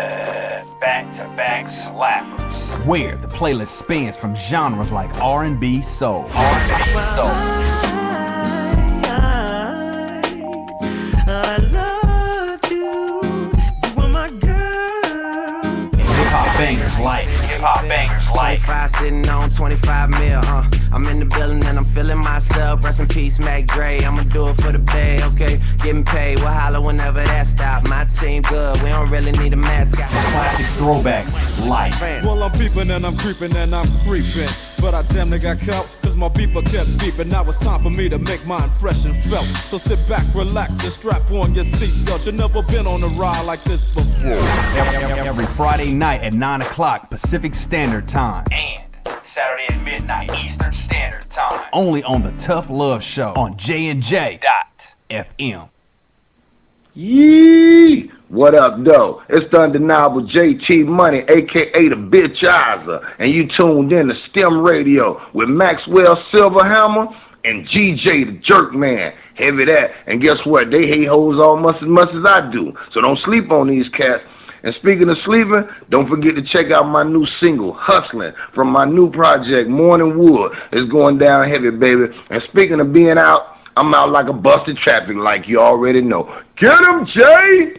Back-to-back slappers. Where the playlist spans from genres like R&B, soul. R&B, soul. I love you. You are my girl. Hip-hop bangers like. Hip-hop bangers like. 25 sitting on 25 mil, I'm in the building and I'm feeling myself. Rest in peace, Mac Dre. I'ma do it for the bay, okay? Getting paid, we'll holler whenever that stop. My team good, we don't really need a mascot. Classic throwbacks, life. Well, I'm peeping and I'm creeping and I'm creeping. But I damn near got caught, cause my beeper kept beeping. Now it's time for me to make my impression felt. So sit back, relax, and strap on your seatbelt. You've never been on a ride like this before. Every Friday night at 9 o'clock Pacific Standard Time. And Saturday at midnight Eastern Standard Time. Only on the Tough Love Show on JNJ.FM. Yee! What up, though? It's the undeniable JT Money, a.k.a. the Bitchizer, and you tuned in to STIMRadio with Maxwell Silverhammer and GJ the Jerk Man. Heavy that. And guess what? They hate hoes almost as much as I do. So don't sleep on these cats. And speaking of sleeping, don't forget to check out my new single, Hustling, from my new project, Morning Wood. It's going down heavy, baby. And speaking of being out, I'm out like a busted traffic like you already know. Get him, Jay!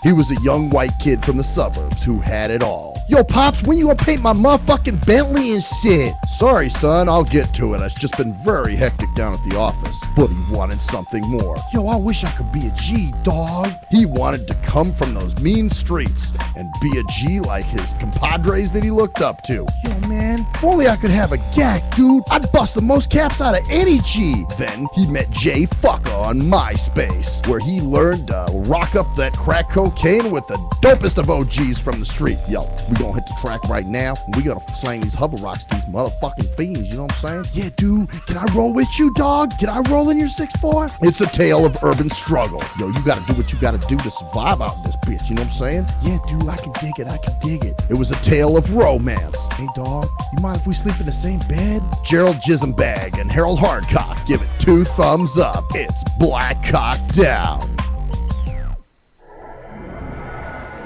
He was a young white kid from the suburbs who had it all. Yo, Pops, when you gonna paint my motherfucking Bentley and shit? Sorry, son, I'll get to it. It's just been very hectic down at the office. But he wanted something more. Yo, I wish I could be a G, dog. He wanted to come from those mean streets and be a G like his compadres that he looked up to. Yo, man, if only I could have a gack, dude. I'd bust the most caps out of any G. Then he met Jay Fucker on MySpace, where he learned to rock up that crack cocaine with the dopest of OGs from the street. Yo, we gonna hit the track right now, and we gotta slang these hover rocks to these motherfucking fiends, you know what I'm saying? Yeah, dude, can I roll with you, dog? Can I roll in your 6'4"? It's a tale of urban struggle. Yo, you gotta do what you gotta do to survive out in this bitch, you know what I'm saying? Yeah, dude, I can dig it. It was a tale of romance. Hey, dog, you mind if we sleep in the same bed? Gerald Jisenbag and Harold Hardcock give it 2 thumbs up. It's Black Cock Down.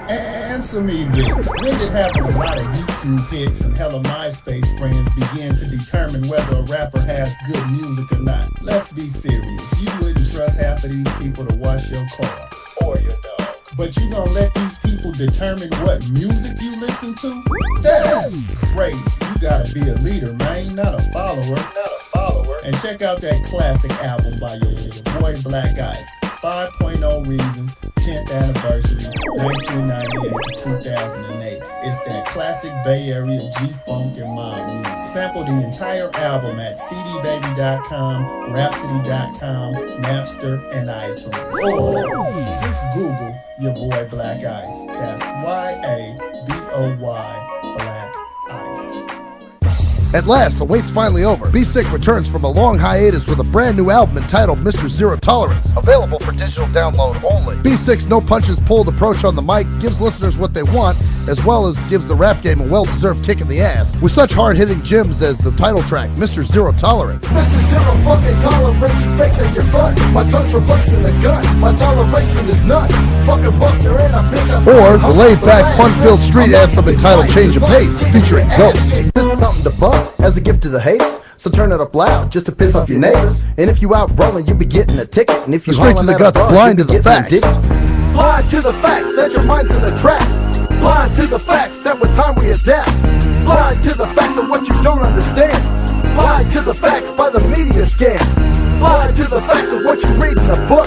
Answer me this. When did having a lot of YouTube hits and hella MySpace friends begin to determine whether a rapper has good music or not? Let's be serious. You wouldn't trust half of these people to wash your car or your dog. But you gonna let these people determine what music you listen to? That's crazy. You gotta be a leader, man, not a follower. And check out that classic album by your boy Black Ice, 5.0 Reasons, 10th anniversary, 1998 to 2008. It's that classic Bay Area G-Funk and mob music. Sample the entire album at cdbaby.com, rhapsody.com, Napster, and iTunes. Or just Google your boy Black Ice. That's Y-A-B-O-Y, Black Ice. At last, the wait's finally over. Be Sick returns from a long hiatus with a brand new album entitled Mr. Zero Tolerance. Available for digital download only. Be Sick's no punches pulled approach on the mic gives listeners what they want, as well as gives the rap game a well-deserved kick in the ass, with such hard-hitting gems as the title track, Mr. Zero Tolerance. Mr. Zero fucking tolerance, you fakes at your fun. My tongue's replacing the gun. My toleration is none. Fuck a buster and a bitch. Or the laid-back, fun-filled street anthem entitled Change of Pace, featuring Ghost. This is something to bump as a gift to the haters. So turn it up loud just to piss off your neighbors. And if you out rolling, you be getting a ticket. And if you Straight to the guts, blind to the facts. Blind to the facts that your mind's in a trap. Blind to the facts that with time we adapt. Blind to the facts of what you don't understand. Blind to the facts by the media scams. Blind to the facts of what you read in a book.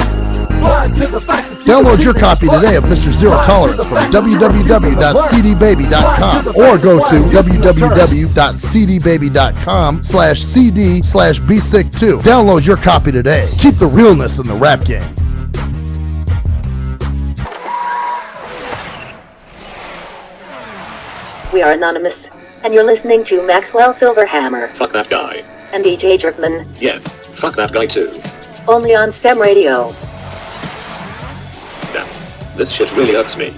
Blind to the facts of Download your copy today of Mr. Zero Tolerance from www.cdbaby.com or go to www.cdbaby.com/cd/bsick2. Download your copy today. Keep the realness in the rap game. We are anonymous, and you're listening to Maxwell Silverhammer Fuck that guy. and DJ Jerkman, Yeah, fuck that guy too. only on STEM Radio. Damn, this shit really hurts me.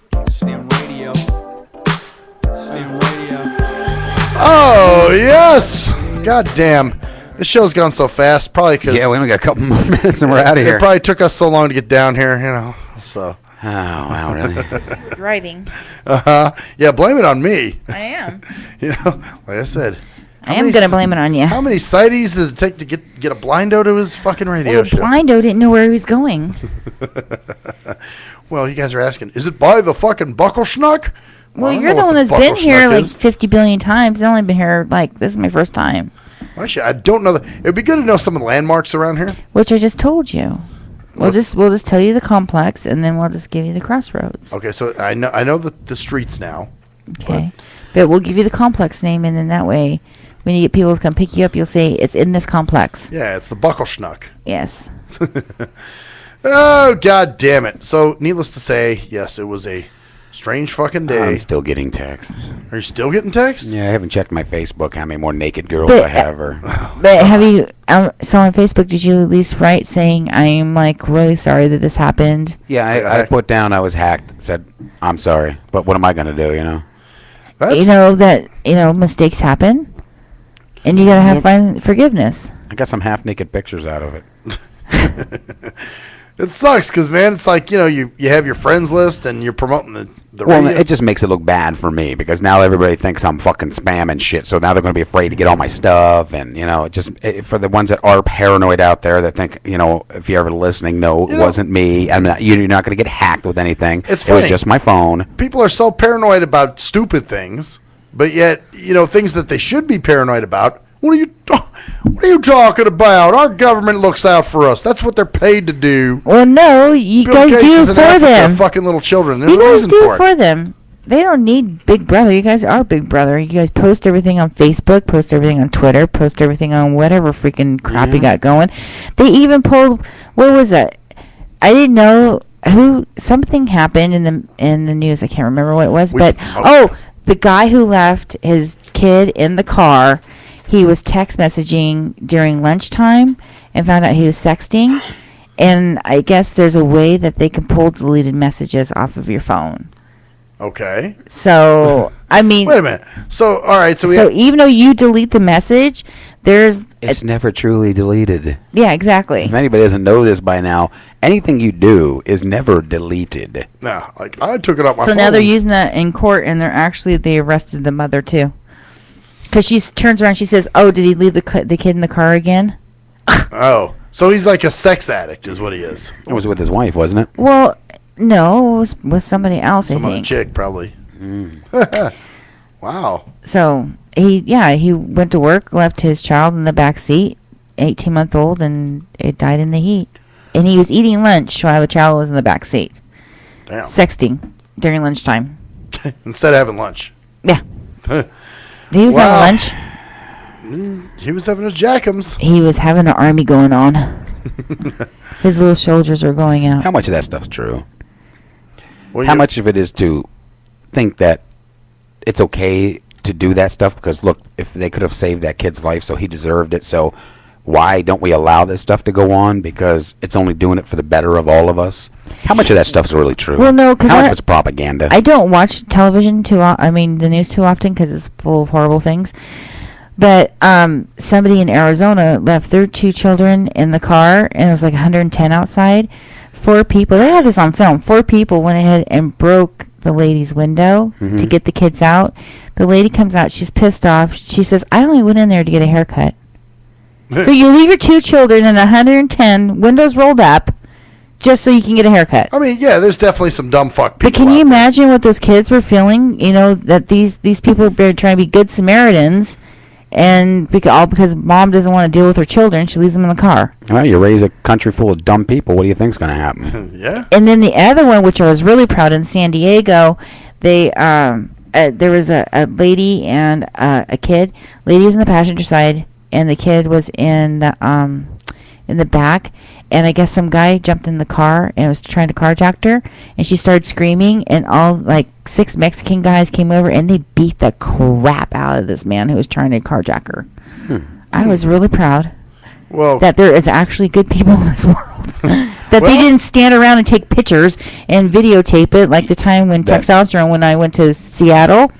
STIMRadio. STIMRadio. Oh, yes! God damn. This show's gone so fast, probably because... Yeah, we only got a couple more minutes and we're out of here. It probably took us so long to get down here, you know, so... Oh, wow, really? Driving. Uh-huh. Yeah, blame it on me. I am. You know, like I said... I am going to blame it on you. How many sighties does it take to get a blindo to his fucking radio Well, show? Blindo didn't know where he was going. Well, you guys are asking, is it by the fucking buckle schnuck? Well, I don't you're know the what one that's been buckle here schnuck like is. 50 billion times. I've only been here like, this is my first time. Actually, I don't know. It'd be good to know some of the landmarks around here. Which I just told you. We'll just tell you the complex, and then we'll just give you the crossroads. Okay, so I know the streets now. Okay. But we'll give you the complex name, and then that way, when you get people to come pick you up, you'll say, it's in this complex. Yeah, it's the buckle schnuck. Yes. Oh, God damn it. So, needless to say, yes, it was a strange fucking day. I'm still getting texts. Are you still getting texts? Yeah, I haven't checked my Facebook how many more naked girls But, I have. Or But have you, so on Facebook, did you at least write saying, I'm like really sorry that this happened? yeah, I put down I was hacked. Said, I'm sorry. But what am I going to do, you know? You know that, mistakes happen. And you got to find forgiveness. I got some half-naked pictures out of it. It sucks because, man, it's like, you have your friends list and you're promoting the Well, radio. it just makes it look bad for me because now everybody thinks I'm fucking spam and shit. So now they're going to be afraid to get all my stuff. And, for the ones that are paranoid out there that think, if you're ever listening, no, it wasn't me. You're not going to get hacked with anything. It's It was funny. just my phone. People are so paranoid about stupid things, but yet, things that they should be paranoid about. What are you talking about? Our government looks out for us. That's what they're paid to do. Well, no, you Bill guys Gates do is in for Africa them. fucking little children. There's You a guys reason do for it. for them. They don't need Big Brother. You guys are Big Brother. You guys post everything on Facebook, post everything on Twitter, post everything on whatever freaking crap you got going. They even pulled, what was it? I didn't know something happened in the news. I can't remember what it was, but the guy who left his kid in the car, he was text messaging during lunchtime and found out he was sexting. And I guess there's a way that they can pull deleted messages off of your phone. Okay. So, I mean... Wait a minute. So, all right. So even though you delete the message, It's never truly deleted. Yeah, exactly. If anybody doesn't know this by now, anything you do is never deleted. No, like I took it off my So phone. now they're using that in court, and they arrested the mother too. Because she turns around, she says, "Oh, did he leave the kid in the car again?" Oh, so he's like a sex addict, is what he is. It was with his wife, wasn't it? Well, no, it was with somebody else. Some I other think. chick, probably. Wow. So he went to work, left his child in the back seat, 18-month-old, and it died in the heat. And he was eating lunch while the child was in the back seat. Damn. Sexting during lunchtime. Instead of having lunch. Yeah. He was having lunch. He was having his jackums. He was having an army going on. His little soldiers are going out. How much of that stuff's true? Well, How much of it is to think that it's okay to do that stuff? Because, look, if they could have saved that kid's life, so he deserved it, so why don't we allow this stuff to go on? Because it's only doing it for the better of all of us. How much of that stuff's really true? Well, no, because how much of it's propaganda? I don't watch television the news too often because it's full of horrible things. But somebody in Arizona left their 2 children in the car, and it was like 110 outside. 4 people, they had this on film, 4 people went ahead and broke the lady's window to get the kids out. The lady comes out, she's pissed off. She says, "I only went in there to get a haircut." So you leave your 2 children in 110, windows rolled up, just so you can get a haircut. I mean, yeah, there's definitely some dumb fuck people. But can you imagine what those kids were feeling? You know, that these people are trying to be good Samaritans, and because mom doesn't want to deal with her children, she leaves them in the car. Well, you raise a country full of dumb people. What do you think's going to happen? Yeah. And then the other one, which I was really proud in San Diego, there was a lady and a kid. Lady was in the passenger side, and the kid was in the back. And I guess some guy jumped in the car and was trying to carjack her, and she started screaming, and all like 6 Mexican guys came over, and they beat the crap out of this man who was trying to carjack her. I was really proud that there is actually good people in this world. That they didn't stand around and take pictures and videotape it like the time when when I went to Seattle,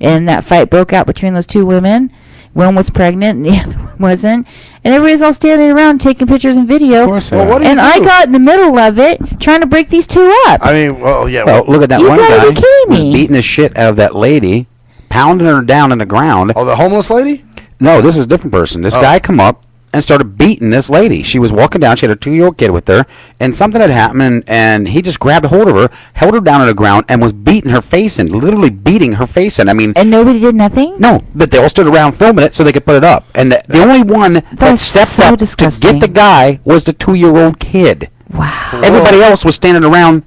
and that fight broke out between those 2 women. One was pregnant and the other one wasn't. And everybody's all standing around taking pictures and video. Of course they are. And I got in the middle of it trying to break these 2 up. I mean, well, yeah. Well, look at that You one gotta guy be kidding was me. beating the shit out of that lady, pounding her down in the ground. Oh, the homeless lady? No, this is a different person. This guy come up and started beating this lady. She was walking down. She had a 2-year-old kid with her, and something had happened, and he just grabbed a hold of her, held her down on the ground, and was beating her face in, literally beating her face in. I mean, and nobody did nothing? No, but they all stood around filming it so they could put it up. And the only one that stepped up to get the guy was the 2-year-old kid. Wow. Everybody else was standing around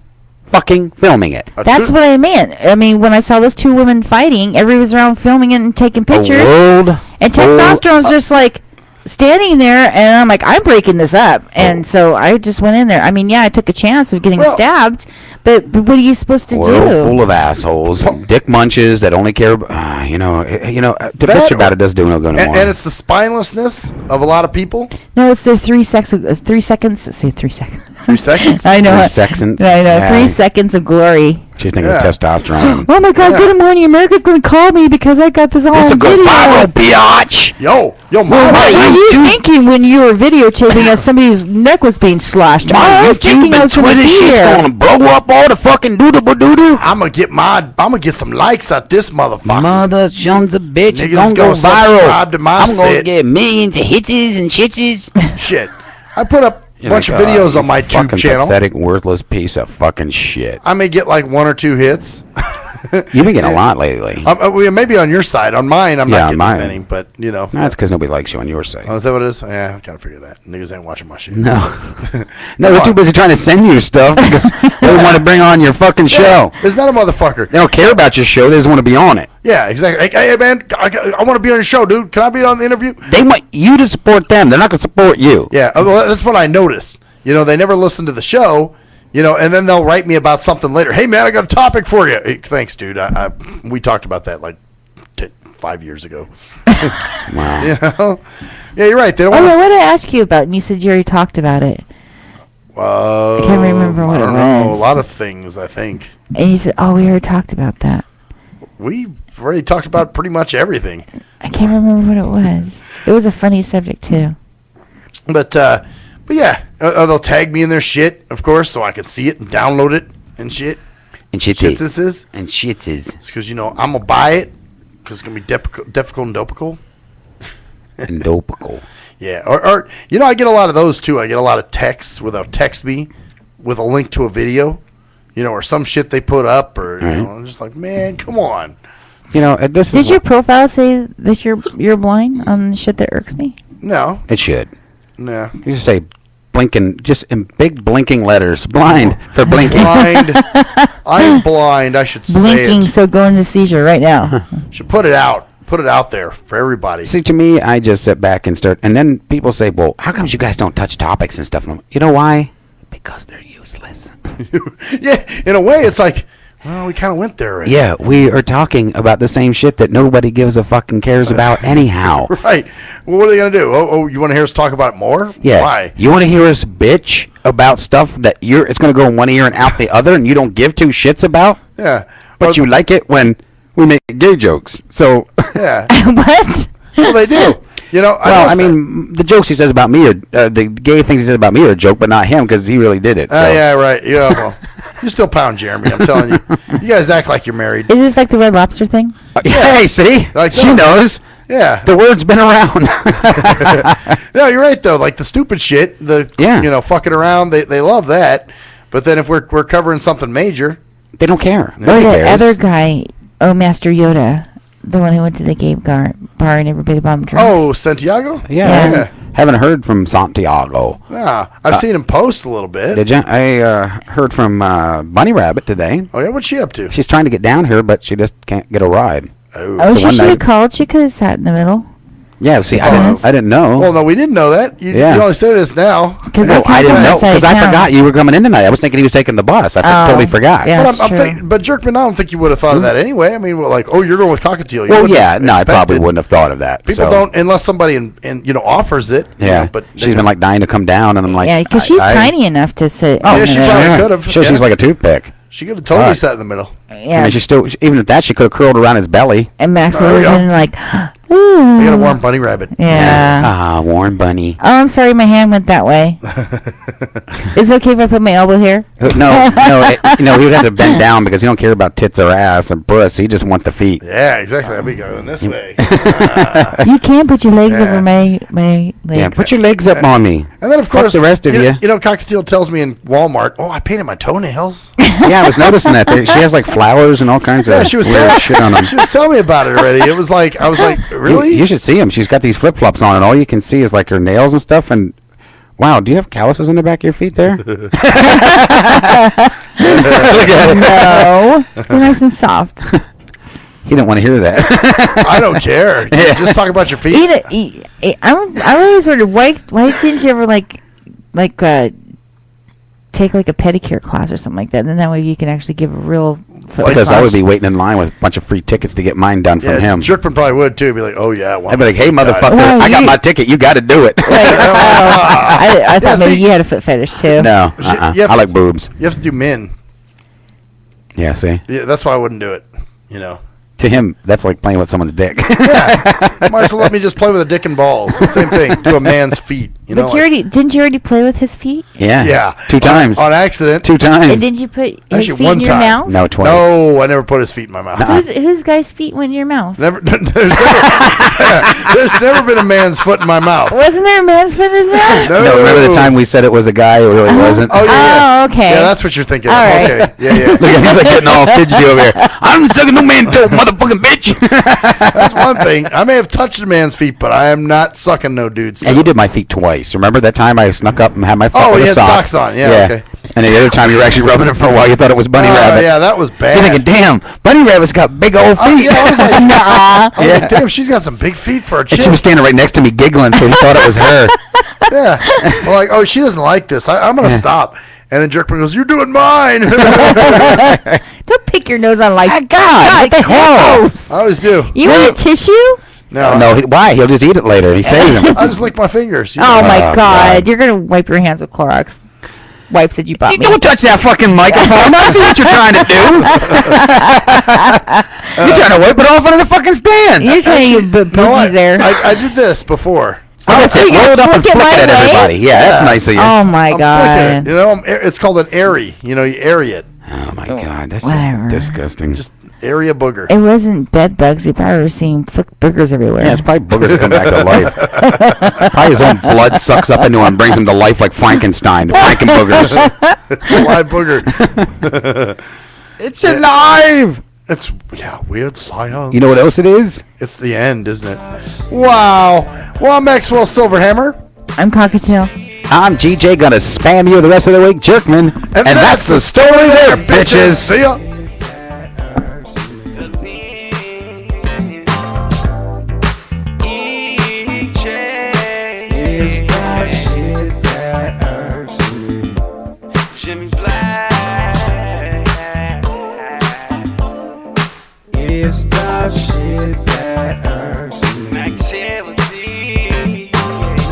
fucking filming it. That's what I meant. I mean, when I saw those 2 women fighting, everybody was around filming it and taking pictures. world And testosterone's just like standing there, and I'm like, I'm breaking this up. And so I just went in there. I mean, yeah, I took a chance of getting stabbed, but what are you supposed to World do? full of assholes, dick munches that only care. To bitch about it does do no good anymore. And it's the spinelessness of a lot of people. No, it's their 3 seconds. Say 3 seconds. 3 seconds? I know. 3 seconds. I know. Yeah. 3 seconds of glory. She's thinking of testosterone. Oh my God! Good morning, America's gonna call me because I got this all This on a good video. viral, biatch. Yo, Well, what were you thinking when you were videotaping as somebody's neck was being slashed? I was thinking I was gonna be here. gonna blow up all the fucking doodle-ba-doodle. I'm gonna get some likes at this motherfucker. Mother sons of bitch, Niggas it's gonna go subscribe viral. to my I'm gonna shit. get millions of hitches and shitches. Shit, I put up a bunch of videos on my tube fucking channel. Pathetic, worthless piece of fucking shit. I may get like 1 or 2 hits. You've been getting a lot lately. Maybe on your side. On mine, I'm Yeah, not on getting mine. as many. But you know, That's because nobody likes you on your side. oh, is that what it is? Yeah, I gotta figure that. Niggas ain't watching my shit. No. No, they're too busy trying to send you stuff because they want to bring on your fucking show. Isn't that a motherfucker? They don't care about your show. They just want to be on it. Yeah, exactly. Hey man, I want to be on your show, dude. Can I be on the interview? They want you to support them. They're not going to support you. Yeah, well, that's what I noticed. You know, they never listen to the show. You know, and then they'll write me about something later. Hey man, I got a topic for you. Hey, thanks, dude. We talked about that like 5 years ago. Wow. You know? Yeah, you're right. They don't Oh, want yeah, to. what did I ask you about? And you said you already talked about it. I can't remember what I it don't know. was. A lot of things, I think. And you said, oh, we already talked about that. we already talked about pretty much everything. I can't remember what it was. It was a funny subject too. But yeah, they'll tag me in their shit, of course, so I can see it and download it and shit. And shit this is. And shit is. It's because, I'm going to buy it because it's going to be difficult and dopical. And dopical. Yeah. Or, I get a lot of those, too. I get a lot of texts where they'll text me with a link to a video, or some shit they put up, or, I'm just like, man, come on. Did your profile say that you're blind on the shit that irks me? No. It should. No. You just say blinking, just in big blinking letters. Blind for blinking. Blind. I'm blind. I should say blinking, it. so go into seizure right now. Should put it out. Put it out there for everybody. See, to me, I just sit back and start, and then people say, well, how come you guys don't touch topics and stuff? And you know why? Because they're useless. Yeah, in a way, it's like, well, we kind of went there already. Yeah, we are talking about the same shit that nobody gives a fucking cares about anyhow. Right. Well, what are they going to do? Oh, you want to hear us talk about it more? Yeah. Why? You want to hear us bitch about stuff that it's going to go in one ear and out the other and you don't give two shits about? Yeah. But you like it when we make gay jokes. So. Yeah. What? Well, they do. I mean, the jokes he says about me, the gay things he says about me are a joke, but not him because he really did it. So. Yeah, right. Yeah, well, you still pound Jeremy, I'm telling you. You guys act like you're married. Is this like the Red Lobster thing? Hey, see? Like she knows. Yeah. The word's been around. No, you're right, though. Like the stupid shit, fucking around, they love that. But then if we're covering something major. They don't care. Or that other guy, Master Yoda. The one who went to the gay bar and everybody bought him drinks. Oh, Santiago? Yeah. Haven't heard from Santiago. Nah, I've seen him post a little bit. Did you? I heard from Bunny Rabbit today. Oh, yeah? What's she up to? She's trying to get down here, but she just can't get a ride. Oh, she should have called. She could have sat in the middle. Yeah, see, I didn't know. Well, no, we didn't know that. You only say this now. No, I didn't know because I forgot you were coming in tonight. I was thinking he was taking the bus. I totally forgot. Yeah, but Jerkman, I don't think you would have thought of that anyway. I mean, you're going with Cockatiel. I probably wouldn't have thought of that. People don't unless somebody offers it. Yeah, but she's been like dying to come down, and I'm like, yeah, because she's tiny enough to sit. Oh, yeah, she probably could have. She's like a toothpick. She could have totally sat in the middle. Yeah, I mean, she still, even at that, she could have curled around his belly. And Max would have been like, ooh. We got a warm bunny rabbit. Yeah. Ah, warm bunny. Oh, I'm sorry, my hand went that way. Is it okay if I put my elbow here? No, he would have to bend down because he don't care about tits or ass or puss. He just wants the feet. Yeah, exactly. I'll be going this way. You can put your legs over my legs. Yeah, put your legs up on me. And then, of course, the rest of you. Cockatiel tells me in Walmart, oh, I painted my toenails. Yeah, I was noticing that. She has like flowers and all kinds of she was weird shit on them. She was telling me about it already. It was like, I was like, really? You should see them. She's got these flip-flops on, and all you can see is like her nails and stuff. And wow, do you have calluses on the back of your feet there? Look at it. No, they're nice and soft. He didn't want to hear that. I don't care. Just talk about your feet. I always wondered why didn't you ever take like a pedicure class or something like that, and then that way you can actually give a real foot because massage. I would be waiting in line with a bunch of free tickets to get mine done from him. Jerkman probably would too. Be like, oh yeah, well, I'd be like, hey motherfucker, I got my ticket. You got to do it. I thought maybe you had a foot fetish too. No, I like boobs. You have to do men. Yeah, see. Yeah, that's why I wouldn't do it. To him, that's like playing with someone's dick. Yeah, might as well let me just play with a dick and balls. Same thing. Do a man's feet. But didn't you already play with his feet? Yeah. Yeah. 2 times. On accident. 2 times. And did you put his feet one in your time. mouth? No, twice. No, I never put his feet in my mouth. Whose guy's feet went in your mouth? There's never been a man's foot in my mouth. Wasn't there a man's foot in his mouth? No, remember the time we said it was a guy? It really wasn't. Oh, yeah. Oh, okay. Yeah, that's what you're thinking. All right. Okay. Yeah. Look, he's like getting all fidgety over here. I'm sucking no man toe, motherfucking bitch. That's one thing. I may have touched a man's feet, but I am not sucking no dude's. And you did my feet twice. Remember that time I snuck up and had my foot Oh, with you a had sock? socks on. Yeah, okay. And the other time you were actually rubbing it for a while. You thought it was Bunny Rabbit. Yeah, that was bad. You're thinking, damn, Bunny Rabbit's got big old feet. Yeah, I was like, Nuh-uh. I was like, damn, she's got some big feet for a chick. And she was standing right next to me giggling, so he thought it was her. Yeah. Well, like, oh, she doesn't like this. I'm going to stop. And then Jerkman goes, you're doing mine. Don't pick your nose on like God, what the hell? I always do. You want a tissue? No, why? He'll just eat it later. He saves them. I just lick my fingers. Oh, my God. You're going to wipe your hands with Clorox wipes that you bought me. Don't touch that fucking microphone. I see what you're trying to do. You're trying to wipe it off on the fucking stand. You're trying to put boogies there. I did this before. That's it. Roll it up and flick it at everybody. Yeah, that's nice of you. Oh my god. You know, it's called an airy. You know, you airy it. Oh my god, that's Whatever. just disgusting. Just airy a booger. It wasn't bed bugs. He probably was seeing flick boogers everywhere. Yeah, it's probably boogers come back to life. Probably his own blood sucks up into him and brings him to life like Frankenstein. Franken boogers. It's a live booger. It's alive. It's weird science. You know what else it is? It's the end, isn't it? Wow. Well, I'm Maxwell Silverhammer. I'm Cockatiel. I'm GJ, gonna spam you the rest of the week, Jerkman. And that's the story there, bitches. See ya.